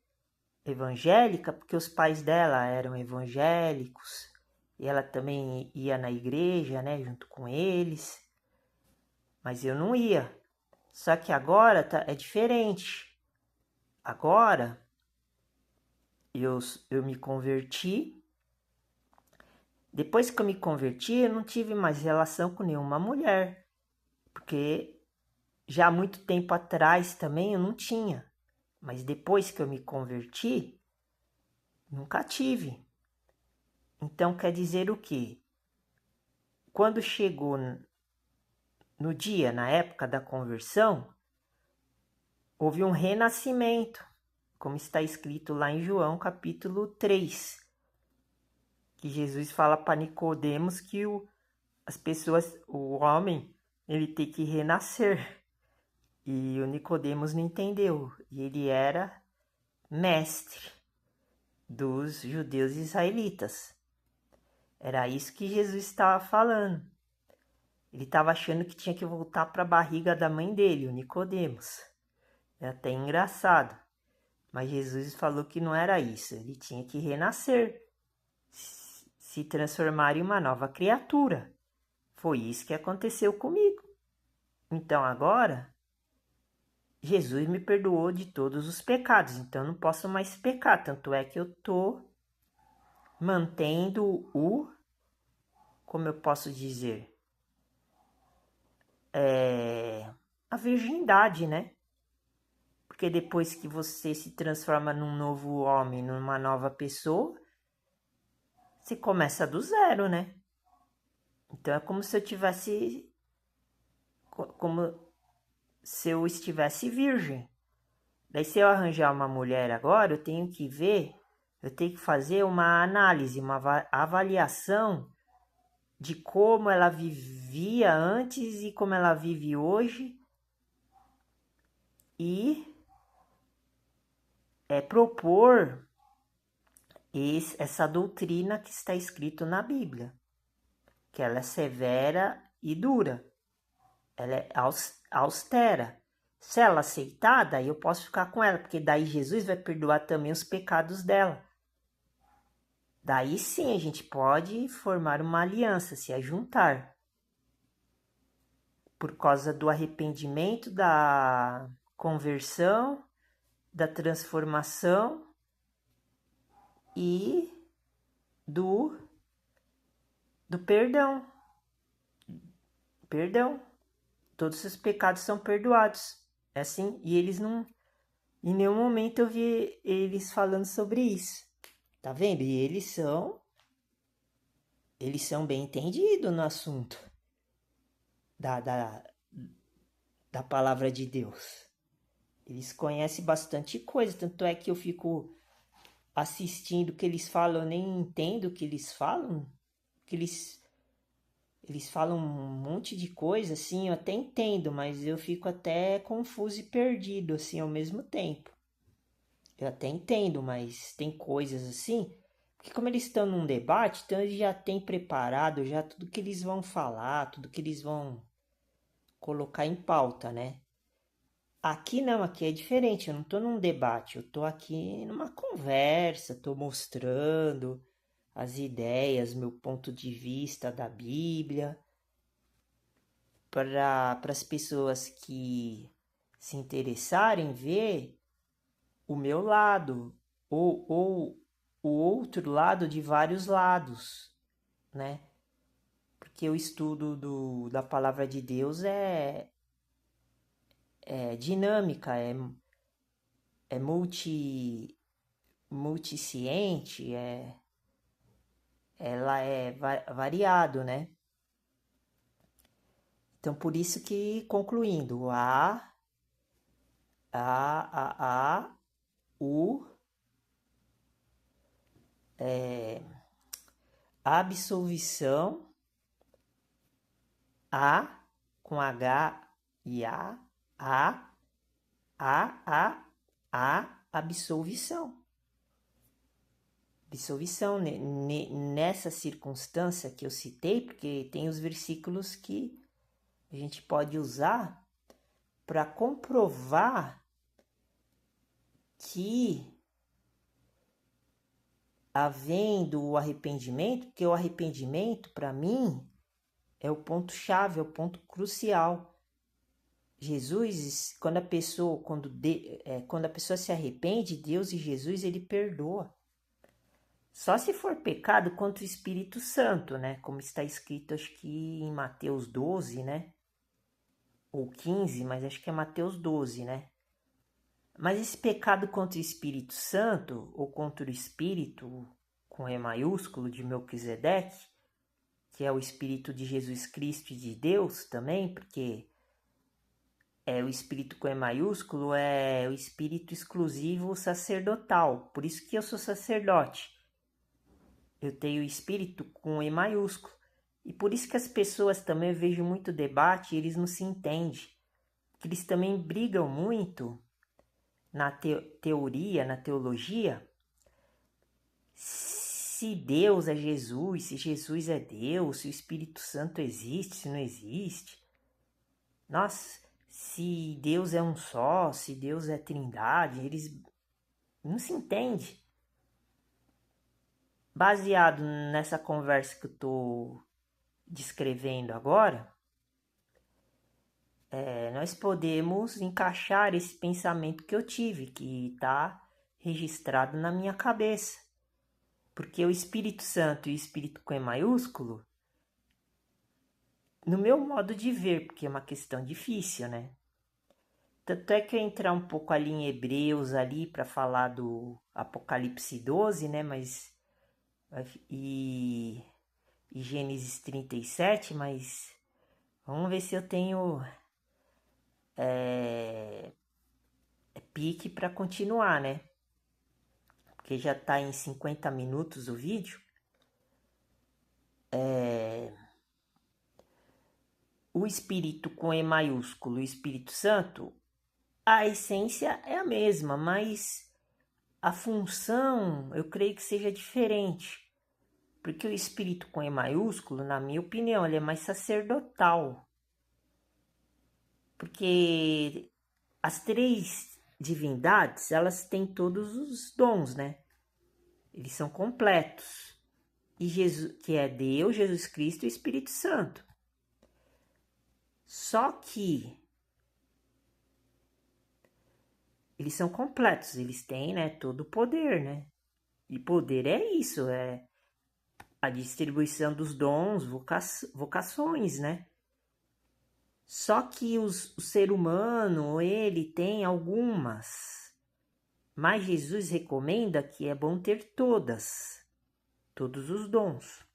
evangélica, porque os pais dela eram evangélicos e ela também ia na igreja, né, junto com eles. Mas eu não ia. Só que agora é diferente. Agora eu me converti. Depois que eu me converti, eu não tive mais relação com nenhuma mulher. Porque já há muito tempo atrás também eu não tinha. Mas depois que eu me converti, nunca tive. Então quer dizer o quê? Quando chegou no dia, na época da conversão, houve um renascimento, como está escrito lá em João capítulo 3, que Jesus fala para Nicodemos que as pessoas, o homem, ele tem que renascer. E o Nicodemos não entendeu. E ele era mestre dos judeus israelitas. Era isso que Jesus estava falando. Ele estava achando que tinha que voltar para a barriga da mãe dele, o Nicodemos. É até engraçado. Mas Jesus falou que não era isso. Ele tinha que renascer, se transformar em uma nova criatura. Foi isso que aconteceu comigo. Então agora, Jesus me perdoou de todos os pecados. Então eu não posso mais pecar. Tanto é que eu estou mantendo como eu posso dizer, a virgindade, né? Porque depois que você se transforma num novo homem, numa nova pessoa, você começa do zero, né? Então é como se eu tivesse, como se eu estivesse virgem. Daí se eu arranjar uma mulher agora, eu tenho que ver, eu tenho que fazer uma análise, uma avaliação de como ela vivia antes e como ela vive hoje e propor essa doutrina que está escrito na Bíblia, que ela é severa e dura, ela é austera. Se ela aceitar, daí eu posso ficar com ela, porque daí Jesus vai perdoar também os pecados dela. Daí sim a gente pode formar uma aliança, se ajuntar. Por causa do arrependimento, da conversão, da transformação e do perdão. Perdão. Todos os pecados são perdoados. É assim, e eles não. Em nenhum momento eu vi eles falando sobre isso. Tá vendo? E eles são bem entendidos no assunto da, da, da palavra de Deus. Eles conhecem bastante coisa, tanto é que eu fico assistindo o que eles falam, eu nem entendo o que eles falam, que eles falam um monte de coisa, assim, eu até entendo, mas eu fico até confuso e perdido, assim, ao mesmo tempo. Eu até entendo, mas tem coisas assim, porque como eles estão num debate, então eles já têm preparado já tudo que eles vão falar, tudo que eles vão colocar em pauta, né? Aqui não, aqui é diferente, eu não estou num debate, eu estou aqui numa conversa, estou mostrando as ideias, meu ponto de vista da Bíblia, para as pessoas que se interessarem ver o meu lado, ou o outro lado de vários lados, né? Porque o estudo da palavra de Deus é dinâmica, é multisciente, ela é variado, né? Então, por isso que, concluindo, o absolvição, a com H e a, absolvição. Absolvição nessa circunstância que eu citei, porque tem os versículos que a gente pode usar para comprovar que havendo o arrependimento, porque o arrependimento para mim é o ponto chave, é o ponto crucial. Jesus, quando a pessoa se arrepende, Deus e Jesus ele perdoa. Só se for pecado contra o Espírito Santo, né? Como está escrito, acho que em Mateus 12, né? Ou 15, mas acho que é Mateus 12, né? Mas esse pecado contra o Espírito Santo, ou contra o Espírito, com E maiúsculo, de Melquisedeque, que é o Espírito de Jesus Cristo e de Deus também, porque o Espírito com E maiúsculo é o Espírito exclusivo sacerdotal, por isso que eu sou sacerdote. Eu tenho o Espírito com E maiúsculo. E por isso que as pessoas também, eu vejo muito debate e eles não se entendem. Que eles também brigam muito na teoria, na teologia, se Deus é Jesus, se Jesus é Deus, se o Espírito Santo existe, se não existe. Nossa, se Deus é um só, se Deus é trindade, eles não se entendem. Baseado nessa conversa que eu estou descrevendo agora, nós podemos encaixar esse pensamento que eu tive, que está registrado na minha cabeça. Porque o Espírito Santo e o Espírito com E maiúsculo, no meu modo de ver, porque é uma questão difícil, né? Tanto é que eu entrar um pouco ali em Hebreus ali para falar do Apocalipse 12, né? Mas e Gênesis 37, mas vamos ver se eu tenho pique para continuar, né? Porque já está em 50 minutos o vídeo. O Espírito com E maiúsculo, o Espírito Santo, a essência é a mesma, mas a função eu creio que seja diferente. Porque o Espírito com E maiúsculo, na minha opinião, ele é mais sacerdotal. Porque as três divindades, elas têm todos os dons, né? Eles são completos. E Jesus, que é Deus, Jesus Cristo e o Espírito Santo. Só que eles são completos, eles têm, né, todo o poder, né? E poder é isso, é a distribuição dos dons, vocações, né? Só que o ser humano, ele tem algumas, mas Jesus recomenda que é bom ter todos os dons.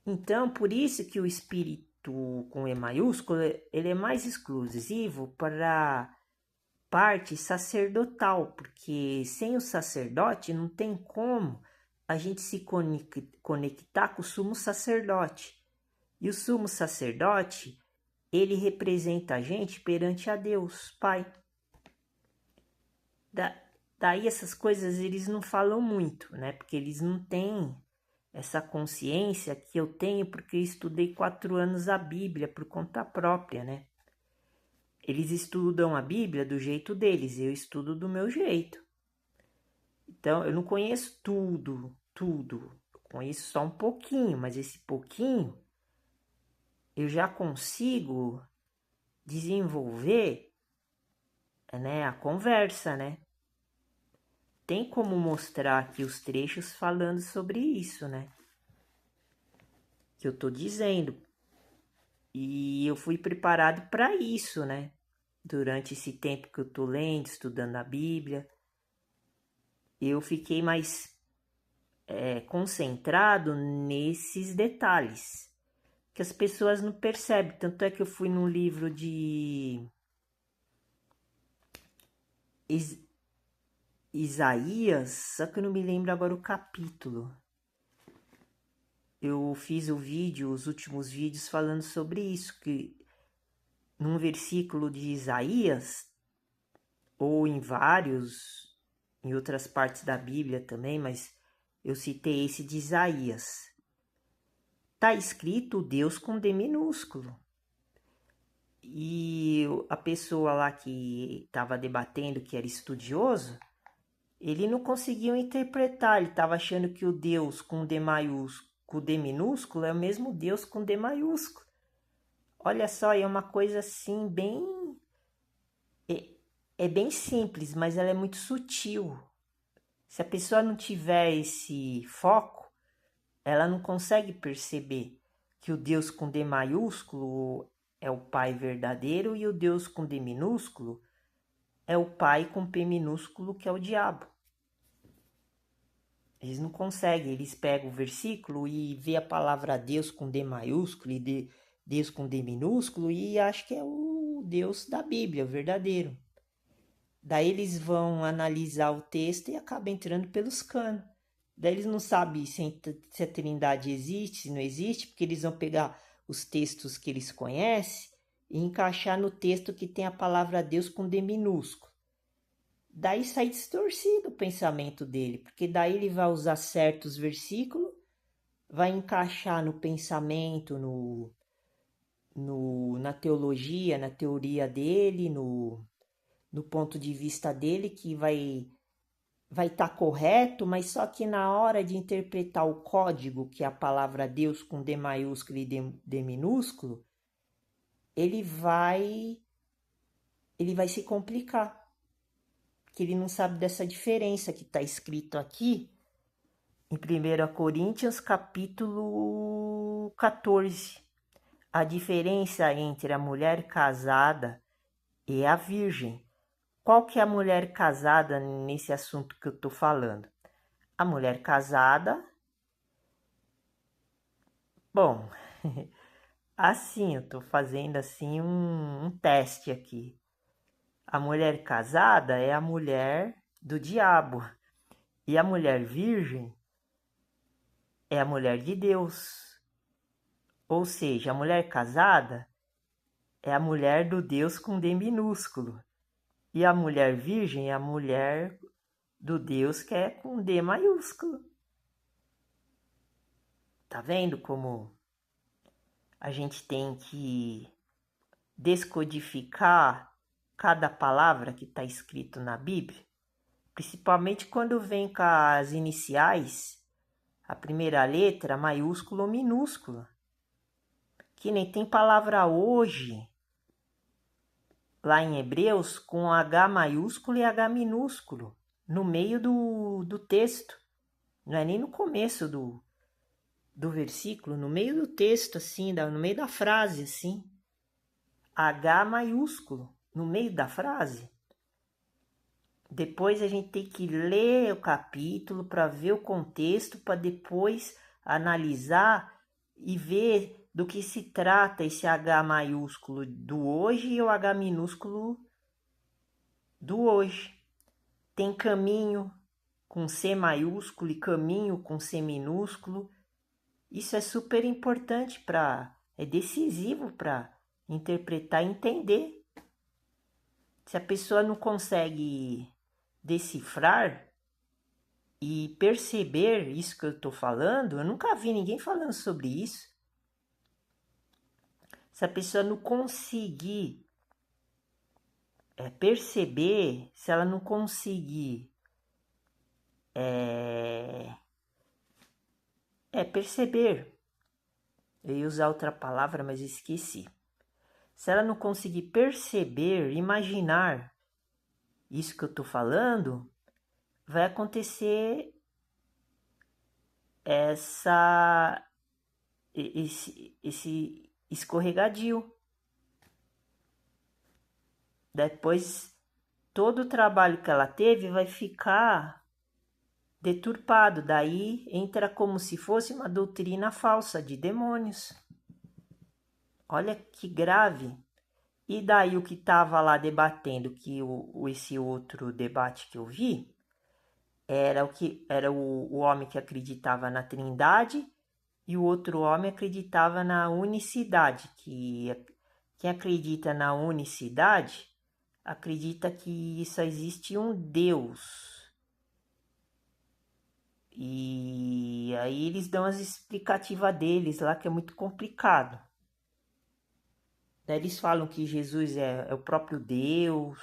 Então, por isso que o Espírito com E maiúsculo, ele é mais exclusivo para a parte sacerdotal, porque sem o sacerdote não tem como a gente se conectar com o sumo sacerdote. E o sumo sacerdote, ele representa a gente perante a Deus, Pai. Daí essas coisas eles não falam muito, né? Porque eles não têm essa consciência que eu tenho porque eu estudei 4 anos a Bíblia por conta própria, né? Eles estudam a Bíblia do jeito deles, eu estudo do meu jeito. Então, eu não conheço tudo. Eu conheço só um pouquinho, mas esse pouquinho eu já consigo desenvolver, né, a conversa, né? Tem como mostrar aqui os trechos falando sobre isso, né? Que eu tô dizendo. E eu fui preparado para isso, né? Durante esse tempo que eu tô lendo, estudando a Bíblia, eu fiquei mais concentrado nesses detalhes que as pessoas não percebem. Tanto é que eu fui num livro de Isaías, só que eu não me lembro agora o capítulo. Eu fiz os últimos vídeos falando sobre isso, que num versículo de Isaías, ou em vários, em outras partes da Bíblia também, mas eu citei esse de Isaías. Está escrito Deus com D minúsculo. E a pessoa lá que estava debatendo, que era estudioso, ele não conseguiu interpretar. Ele estava achando que o Deus com D maiúsculo, com D minúsculo é o mesmo Deus com D maiúsculo. Olha só, é uma coisa assim bem... É bem simples, mas ela é muito sutil. Se a pessoa não tiver esse foco, ela não consegue perceber que o Deus com D maiúsculo é o Pai verdadeiro e o Deus com D minúsculo é o Pai com P minúsculo, que é o diabo. Eles não conseguem, eles pegam o versículo e vê a palavra Deus com D maiúsculo e Deus com D minúsculo e acham que é o Deus da Bíblia, o verdadeiro. Daí eles vão analisar o texto e acabam entrando pelos canos. Daí eles não sabem se a Trindade existe, se não existe, porque eles vão pegar os textos que eles conhecem e encaixar no texto que tem a palavra Deus com D minúsculo. Daí sai distorcido o pensamento dele, porque daí ele vai usar certos versículos, vai encaixar no pensamento, na teologia, na teoria dele, no ponto de vista dele, que vai estar correto, mas só que na hora de interpretar o código, que é a palavra Deus com D maiúsculo e D minúsculo, ele vai se complicar, porque ele não sabe dessa diferença que está escrito aqui em 1 Coríntios capítulo 14. A diferença entre a mulher casada e a virgem. Qual que é a mulher casada nesse assunto que eu estou falando? A mulher casada... Bom, assim, eu estou fazendo assim um teste aqui. A mulher casada é a mulher do diabo. E a mulher virgem é a mulher de Deus. Ou seja, a mulher casada é a mulher do Deus com D minúsculo. E a mulher virgem é a mulher do Deus que é com D maiúsculo. Tá vendo como a gente tem que descodificar cada palavra que está escrito na Bíblia? Principalmente quando vem com as iniciais, a primeira letra, maiúscula ou minúscula. Que nem tem palavra hoje, lá em Hebreus, com H maiúsculo e H minúsculo, no meio do texto. Não é nem no começo do versículo, no meio do texto, assim, no meio da frase, assim. H maiúsculo, no meio da frase. Depois a gente tem que ler o capítulo para ver o contexto, para depois analisar e ver do que se trata esse H maiúsculo do hoje e o H minúsculo do hoje. Tem caminho com C maiúsculo e caminho com C minúsculo. Isso é super importante é decisivo para interpretar e entender. Se a pessoa não consegue decifrar e perceber isso que eu estou falando, eu nunca vi ninguém falando sobre isso. Se a pessoa não conseguir perceber, se ela não conseguir perceber, eu ia usar outra palavra, mas esqueci. Se ela não conseguir perceber, imaginar isso que eu estou falando, vai acontecer esse escorregadio. Depois, todo o trabalho que ela teve vai ficar deturpado. Daí entra como se fosse uma doutrina falsa de demônios. Olha que grave. E daí o que estava lá debatendo, que esse outro debate que eu vi, era o homem que acreditava na Trindade e o outro homem acreditava na unicidade. Quem acredita na unicidade acredita que só existe um Deus. E aí eles dão as explicativas deles lá, que é muito complicado. Daí eles falam que Jesus é o próprio Deus,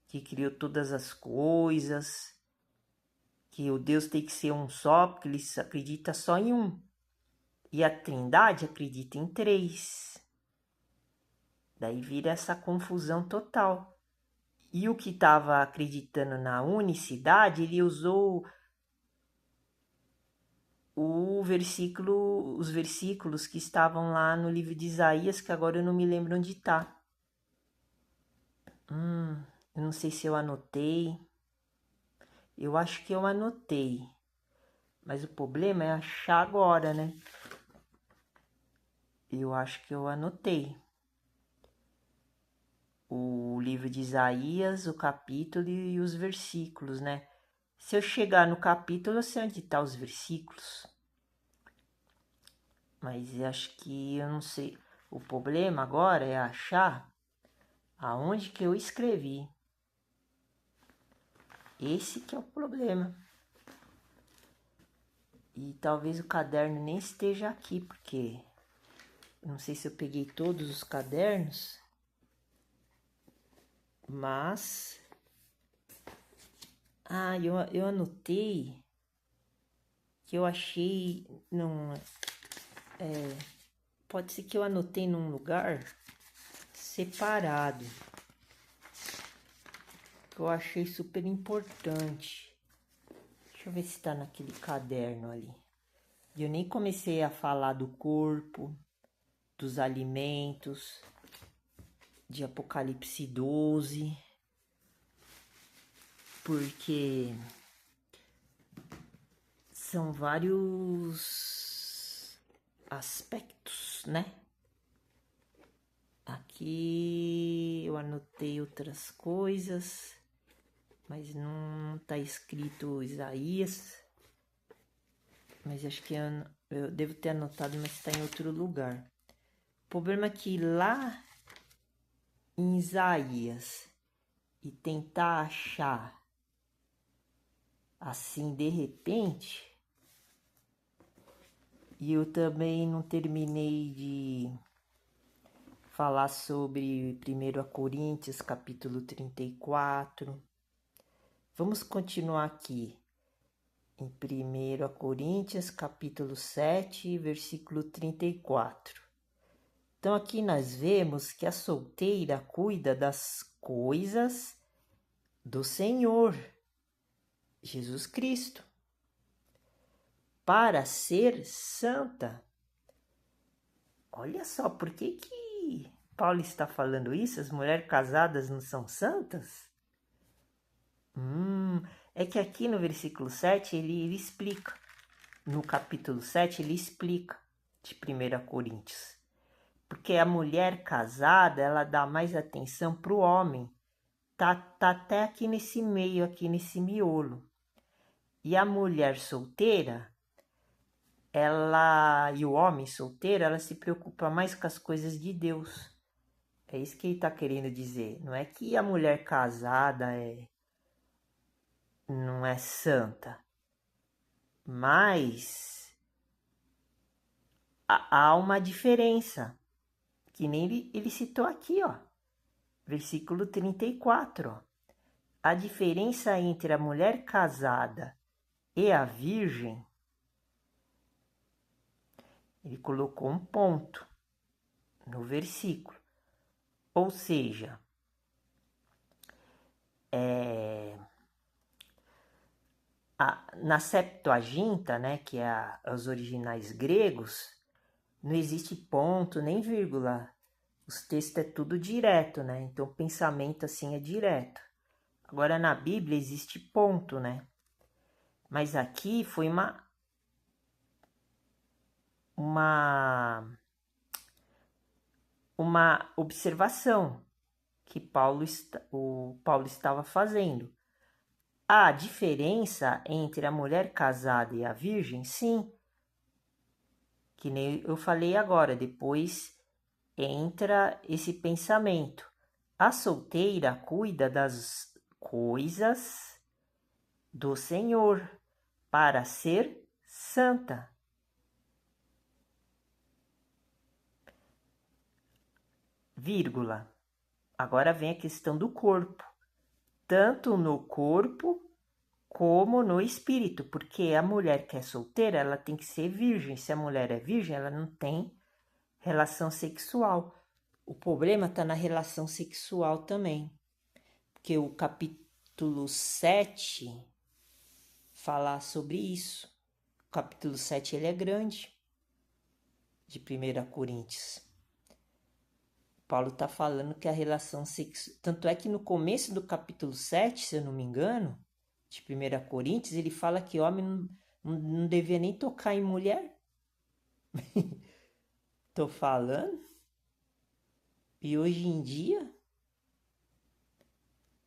que criou todas as coisas, que o Deus tem que ser um só, porque eles acreditam só em um. E a Trindade acredita em três. Daí vira essa confusão total. E o que estava acreditando na unicidade, ele usou os versículos que estavam lá no livro de Isaías, que agora eu não me lembro onde está. Eu não sei se eu anotei. Eu acho que eu anotei. Mas o problema é achar agora, né? Eu acho que eu anotei. O livro de Isaías, o capítulo e os versículos, né? Se eu chegar no capítulo, eu sei onde estão os versículos. Mas eu acho que eu não sei. O problema agora é achar aonde que eu escrevi. Esse que é o problema. E talvez o caderno nem esteja aqui, porque eu não sei se eu peguei todos os cadernos, mas eu anotei que eu achei pode ser que eu anotei num lugar separado, que eu achei super importante. Deixa eu ver se tá naquele caderno ali. E eu nem comecei a falar do corpo, dos alimentos, de Apocalipse 12, porque são vários aspectos, né? Aqui eu anotei outras coisas, mas não tá escrito Isaías. Mas acho que eu devo ter anotado, mas está em outro lugar. O problema é que lá em Isaías e tentar achar assim de repente, e eu também não terminei de falar sobre 1 Coríntios capítulo 34, Vamos continuar aqui em 1 Coríntios, capítulo 7, versículo 34. Então aqui nós vemos que a solteira cuida das coisas do Senhor Jesus Cristo para ser santa. Olha só, por que Paulo está falando isso? As mulheres casadas não são santas? É que aqui no versículo 7 ele explica. No capítulo 7 ele explica de 1 Coríntios. Porque a mulher casada, ela dá mais atenção para o homem. Tá até aqui nesse meio, aqui nesse miolo. E a mulher solteira, e o homem solteiro, ela se preocupa mais com as coisas de Deus. É isso que ele está querendo dizer. Não é que a mulher casada não é santa, mas há uma diferença, que nem ele citou aqui, ó, versículo 34. Ó. A diferença entre a mulher casada e a virgem, ele colocou um ponto no versículo. Ou seja, na Septuaginta, né, que é os originais gregos, não existe ponto nem vírgula. Os textos é tudo direto, né? Então o pensamento assim é direto. Agora na Bíblia existe ponto, né? Mas aqui foi uma observação que o Paulo estava fazendo. Há diferença entre a mulher casada e a virgem? Sim. Que nem eu falei agora, depois entra esse pensamento. A solteira cuida das coisas do Senhor para ser santa. Vírgula. Agora vem a questão do corpo. Tanto no corpo como no espírito, porque a mulher que é solteira, ela tem que ser virgem. Se a mulher é virgem, ela não tem relação sexual. O problema está na relação sexual também, porque o capítulo 7 fala sobre isso. O capítulo 7 ele é grande, de 1 Coríntios. Paulo está falando que a relação sexual... Tanto é que no começo do capítulo 7, se eu não me engano, de 1 Coríntios, ele fala que homem não devia nem tocar em mulher. Tô falando. E hoje em dia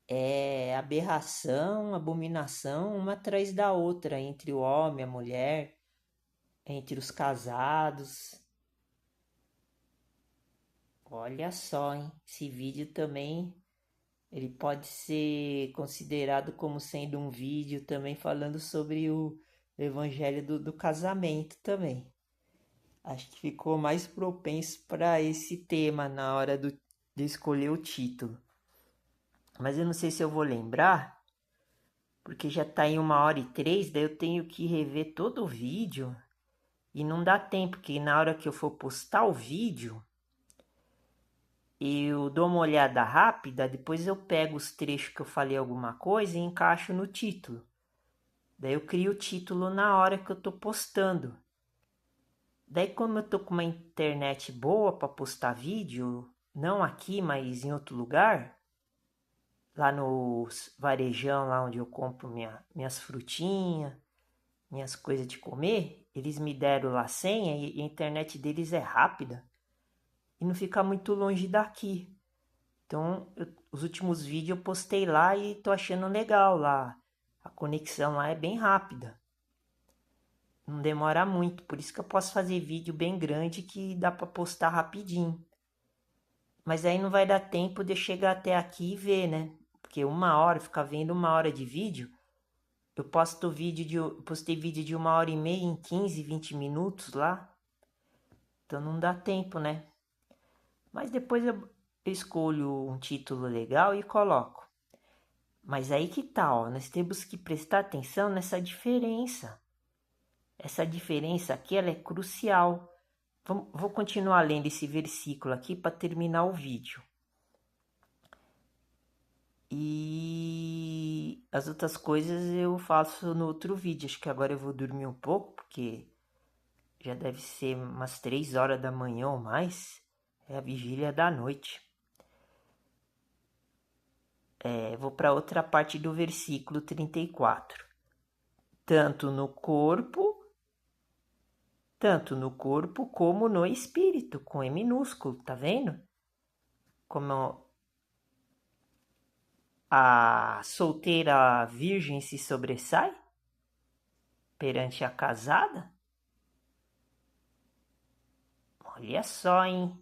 é aberração, abominação, uma atrás da outra, entre o homem e a mulher, entre os casados. Olha só, hein? Esse vídeo também, ele pode ser considerado como sendo um vídeo também falando sobre o evangelho do casamento também. Acho que ficou mais propenso para esse tema na hora de escolher o título. Mas eu não sei se eu vou lembrar, porque já está em 1h03, daí eu tenho que rever todo o vídeo e não dá tempo, porque na hora que eu for postar o vídeo, eu dou uma olhada rápida, depois eu pego os trechos que eu falei alguma coisa e encaixo no título. Daí eu crio o título na hora que eu estou postando. Daí como eu tô com uma internet boa para postar vídeo, não aqui, mas em outro lugar, lá no varejão, lá onde eu compro minhas frutinhas, minhas coisas de comer, eles me deram lá a senha e a internet deles é rápida e não fica muito longe daqui. Então, os últimos vídeos eu postei lá e tô achando legal lá. A conexão lá é bem rápida. Não demora muito, por isso que eu posso fazer vídeo bem grande que dá para postar rapidinho. Mas aí não vai dar tempo de eu chegar até aqui e ver, né? Porque ficar vendo 1 hora de vídeo, eu postei vídeo de 1h30 em 15, 20 minutos lá. Então não dá tempo, né? Mas depois eu escolho um título legal e coloco. Mas aí que tá, ó, nós temos que prestar atenção nessa diferença. Essa diferença aqui, ela é crucial. Vou continuar lendo esse versículo aqui para terminar o vídeo. E as outras coisas eu faço no outro vídeo. Acho que agora eu vou dormir um pouco, porque já deve ser umas 3 horas da manhã ou mais. É a vigília da noite. Vou para outra parte do versículo 34. Tanto no corpo como no espírito, com E minúsculo, tá vendo? Como a solteira virgem se sobressai perante a casada. Olha só, hein?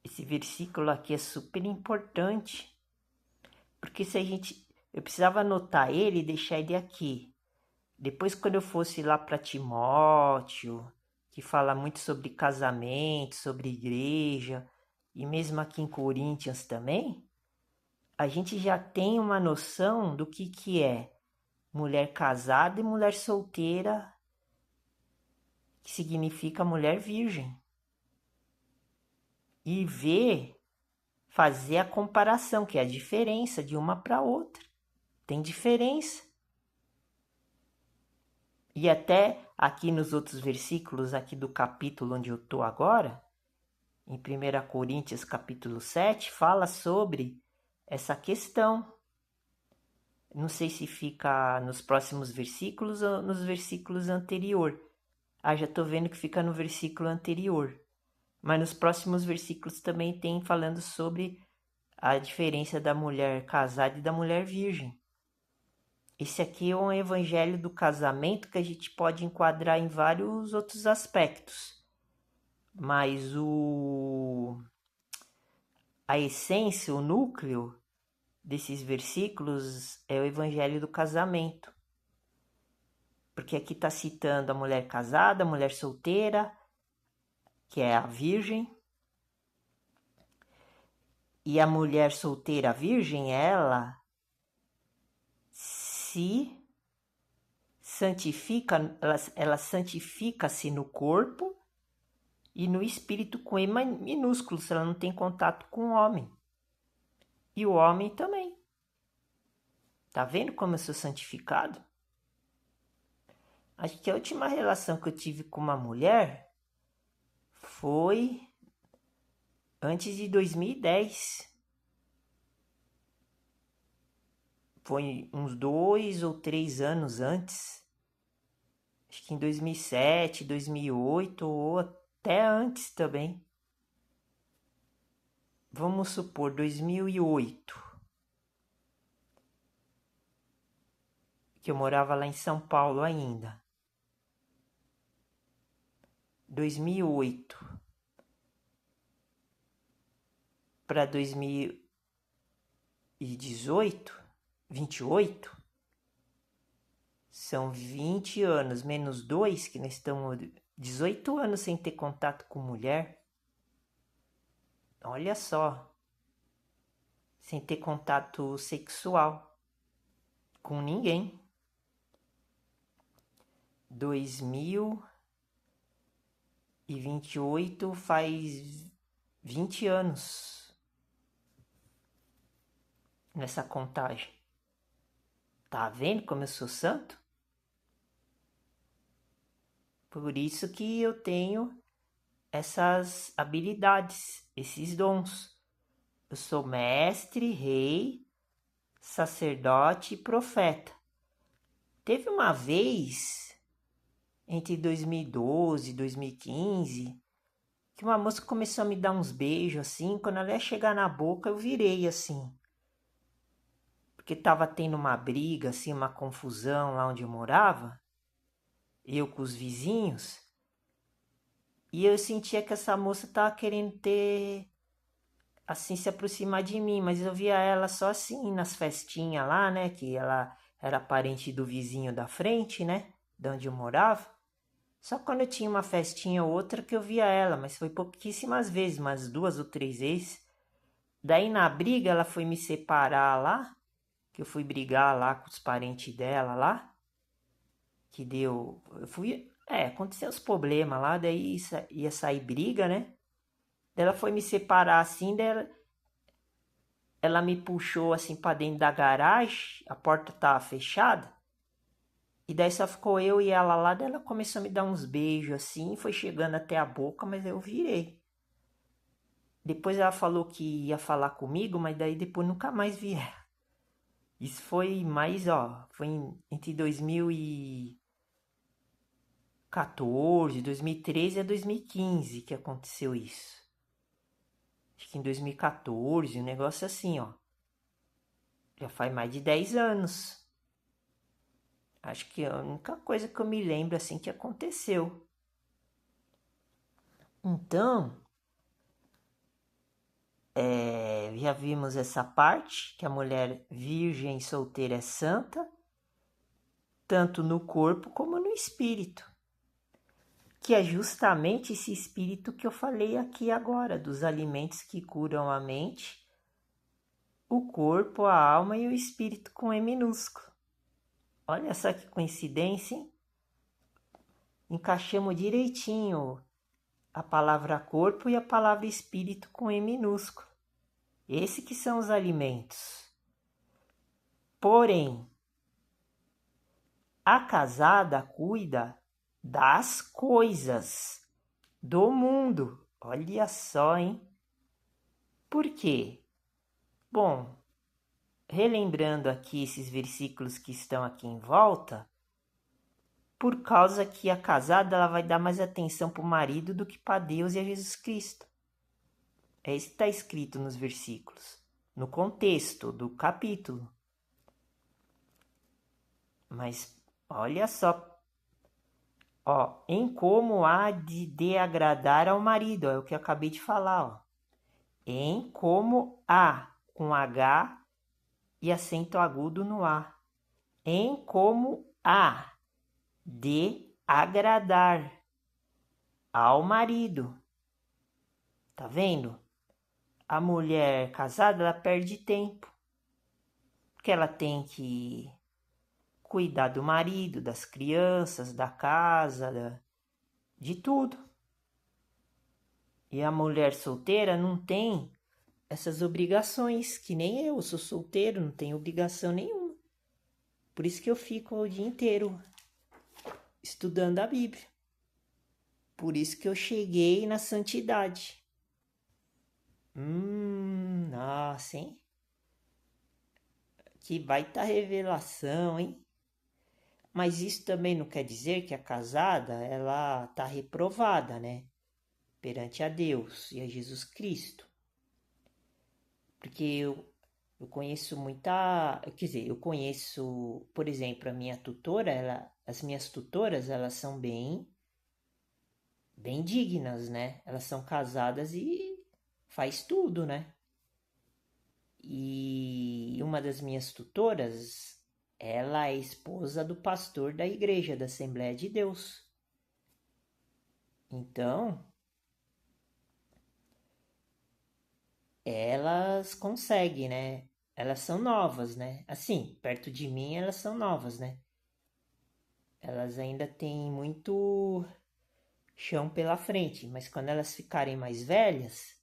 Esse versículo aqui é super importante, porque eu precisava anotar ele e deixar ele aqui. Depois, quando eu fosse lá para Timóteo, que fala muito sobre casamento, sobre igreja, e mesmo aqui em Coríntios também, a gente já tem uma noção do que é mulher casada e mulher solteira, que significa mulher virgem. E fazer a comparação, que é a diferença de uma para outra. Tem diferença. E até aqui nos outros versículos aqui do capítulo onde eu estou agora, em 1 Coríntios capítulo 7, fala sobre essa questão. Não sei se fica nos próximos versículos ou nos versículos anteriores. Já estou vendo que fica no versículo anterior. Mas nos próximos versículos também tem falando sobre a diferença da mulher casada e da mulher virgem. Esse aqui é um evangelho do casamento que a gente pode enquadrar em vários outros aspectos. Mas a essência, o núcleo desses versículos é o evangelho do casamento. Porque aqui está citando a mulher casada, a mulher solteira, que é a virgem. E a mulher solteira virgem, ela se santifica, ela santifica-se no corpo e no espírito com E minúsculo, se ela não tem contato com o homem. E o homem também. Tá vendo como eu sou santificado? Acho que a última relação que eu tive com uma mulher foi antes de 2010. Foi uns 2 ou 3 anos antes. Acho que em 2007, 2008 ou até antes também. Vamos supor 2008. Que eu morava lá em São Paulo ainda. 2008 para 2018, 28, são 20 anos menos 2, que nós estamos 18 anos sem ter contato com mulher. Olha só, sem ter contato sexual com ninguém. 2028 faz 20 anos nessa contagem. Tá vendo como eu sou santo? Por isso que eu tenho essas habilidades, esses dons. Eu sou mestre, rei, sacerdote e profeta. Teve uma vez, entre 2012 e 2015, que uma moça começou a me dar uns beijos assim. Quando ela ia chegar na boca, eu virei assim. Porque tava tendo uma briga, assim, uma confusão lá onde eu morava. Eu com os vizinhos. E eu sentia que essa moça tava querendo assim, se aproximar de mim. Mas eu via ela só assim, nas festinhas lá, né? Que ela era parente do vizinho da frente, né? De onde eu morava. Só quando eu tinha uma festinha ou outra que eu via ela, mas foi pouquíssimas vezes, umas 2 ou 3 vezes. Daí na briga ela foi me separar lá que eu fui brigar lá com os parentes dela lá, que deu, aconteceu os problemas lá, daí ia sair briga, né? Ela foi me separar assim, ela me puxou assim pra dentro da garagem, a porta tava fechada, e daí só ficou eu e ela lá, daí ela começou a me dar uns beijos assim, foi chegando até a boca, mas eu virei. Depois ela falou que ia falar comigo, mas daí depois nunca mais vi ela. Isso foi mais, ó, foi entre 2014, 2013 a 2015 que aconteceu isso. Acho que em 2014, um negócio assim, ó. Já faz mais de 10 anos. Acho que é a única coisa que eu me lembro assim que aconteceu. Então, já vimos essa parte, que a mulher virgem solteira é santa, tanto no corpo como no espírito. Que é justamente esse espírito que eu falei aqui agora, dos alimentos que curam a mente, o corpo, a alma e o espírito com E minúsculo. Olha só que coincidência, hein? Encaixamos direitinho a palavra corpo e a palavra espírito com E minúsculo. Esses que são os alimentos. Porém, a casada cuida das coisas do mundo. Olha só, hein? Por quê? Bom, relembrando aqui esses versículos que estão aqui em volta, por causa que a casada ela vai dar mais atenção para o marido do que para Deus e a Jesus Cristo. É isso que está escrito nos versículos, no contexto do capítulo. Mas olha só, ó, em como há de agradar ao marido, é o que eu acabei de falar, ó. Em como há, com H e acento agudo no A. Em como há de agradar ao marido. Tá vendo? A mulher casada, ela perde tempo. Porque ela tem que cuidar do marido, das crianças, da casa, de tudo. E a mulher solteira não tem essas obrigações, que nem eu sou solteiro, não tenho obrigação nenhuma. Por isso que eu fico o dia inteiro estudando a Bíblia. Por isso que eu cheguei na santidade. Nossa, hein? Que baita revelação, hein? Mas isso também não quer dizer que a casada, ela tá reprovada, né? Perante a Deus e a Jesus Cristo. Porque eu conheço quer dizer, eu conheço, por exemplo, a minha tutora, as minhas tutoras, elas são bem dignas, né? Elas são casadas e faz tudo, né? E uma das minhas tutoras, ela é esposa do pastor da igreja, da Assembleia de Deus. Então, elas conseguem, né? Elas são novas, né? Assim, perto de mim elas são novas, né? Elas ainda têm muito chão pela frente, mas quando elas ficarem mais velhas,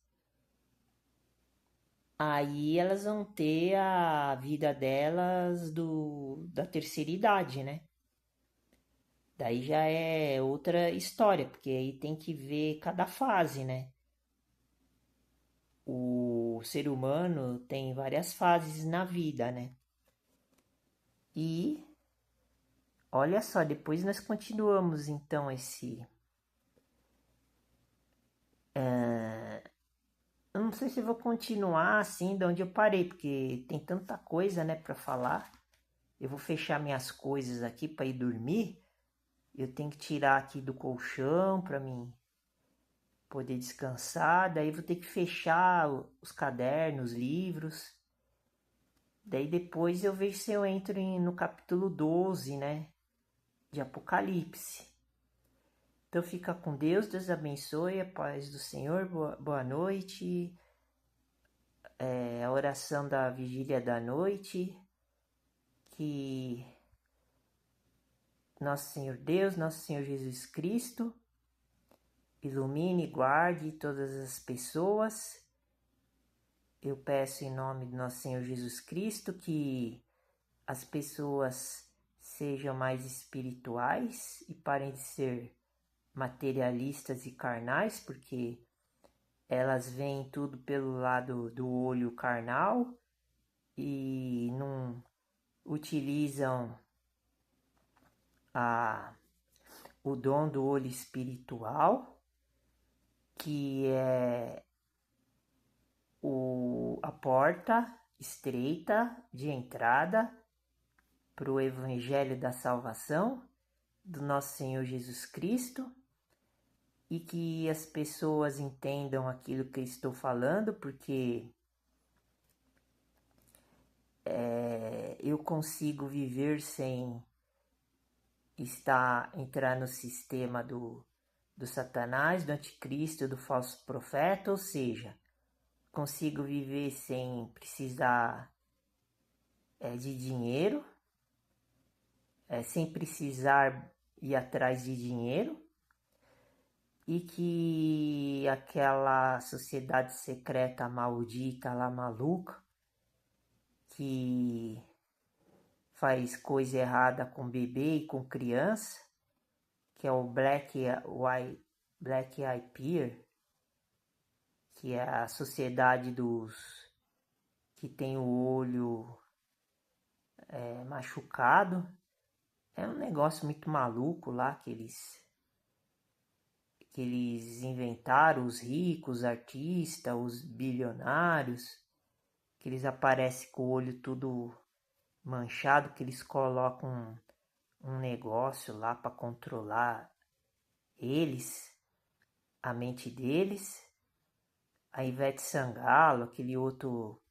aí elas vão ter a vida delas da terceira idade, né? Daí já é outra história, porque aí tem que ver cada fase, né? O ser humano tem várias fases na vida, né? E olha só, depois nós continuamos então eu não sei se vou continuar assim de onde eu parei, porque tem tanta coisa, né, para falar. Eu vou fechar minhas coisas aqui para ir dormir. Eu tenho que tirar aqui do colchão para mim poder descansar. Daí vou ter que fechar os cadernos, livros. Daí depois eu vejo se eu entro no capítulo 12, né, de Apocalipse. Então fica com Deus, Deus abençoe, a paz do Senhor, boa noite. A oração da vigília da noite. que Nosso Senhor Deus, Nosso Senhor Jesus Cristo, ilumine e guarde todas as pessoas. Eu peço em nome do Nosso Senhor Jesus Cristo que as pessoas sejam mais espirituais e parem de ser materialistas e carnais, porque elas veem tudo pelo lado do olho carnal e não utilizam o dom do olho espiritual, que é a porta estreita de entrada para o Evangelho da Salvação do nosso Senhor Jesus Cristo, e que as pessoas entendam aquilo que eu estou falando, porque eu consigo viver sem entrar no sistema do Satanás, do anticristo, do falso profeta, ou seja, consigo viver sem precisar de dinheiro, sem precisar ir atrás de dinheiro, e que aquela sociedade secreta maldita lá, maluca, que faz coisa errada com bebê e com criança, que é o Black Eye Peer, que é a sociedade dos que tem o olho machucado. É um negócio muito maluco lá que eles inventaram, os ricos, os artistas, os bilionários, que eles aparecem com o olho tudo manchado, que eles colocam um negócio lá para controlar eles, a mente deles. A Ivete Sangalo, aquele outro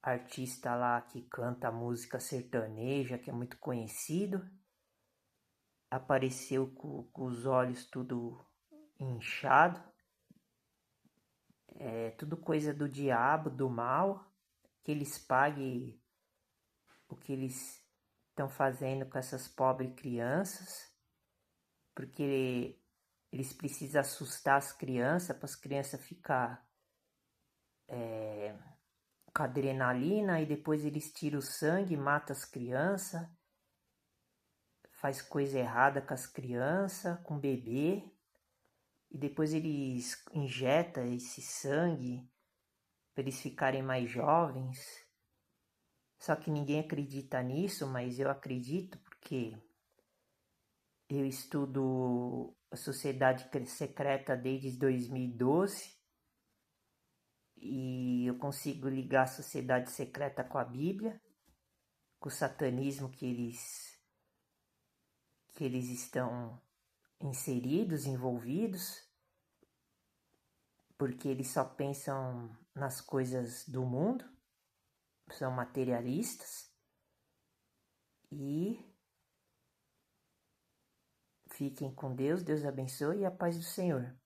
artista lá que canta música sertaneja, que é muito conhecido, apareceu com os olhos tudo inchado. É tudo coisa do diabo, do mal, que eles paguem o que eles estão fazendo com essas pobres crianças, porque eles precisam assustar as crianças, para as crianças ficar com adrenalina, e depois eles tiram o sangue, matam as crianças, faz coisa errada com as crianças, com o bebê, e depois eles injetam esse sangue para eles ficarem mais jovens. Só que ninguém acredita nisso, mas eu acredito, porque eu estudo a sociedade secreta desde 2012 e eu consigo ligar a sociedade secreta com a Bíblia, com o satanismo que eles estão inseridos, envolvidos, porque eles só pensam nas coisas do mundo, são materialistas. E fiquem com Deus, Deus abençoe e a paz do Senhor.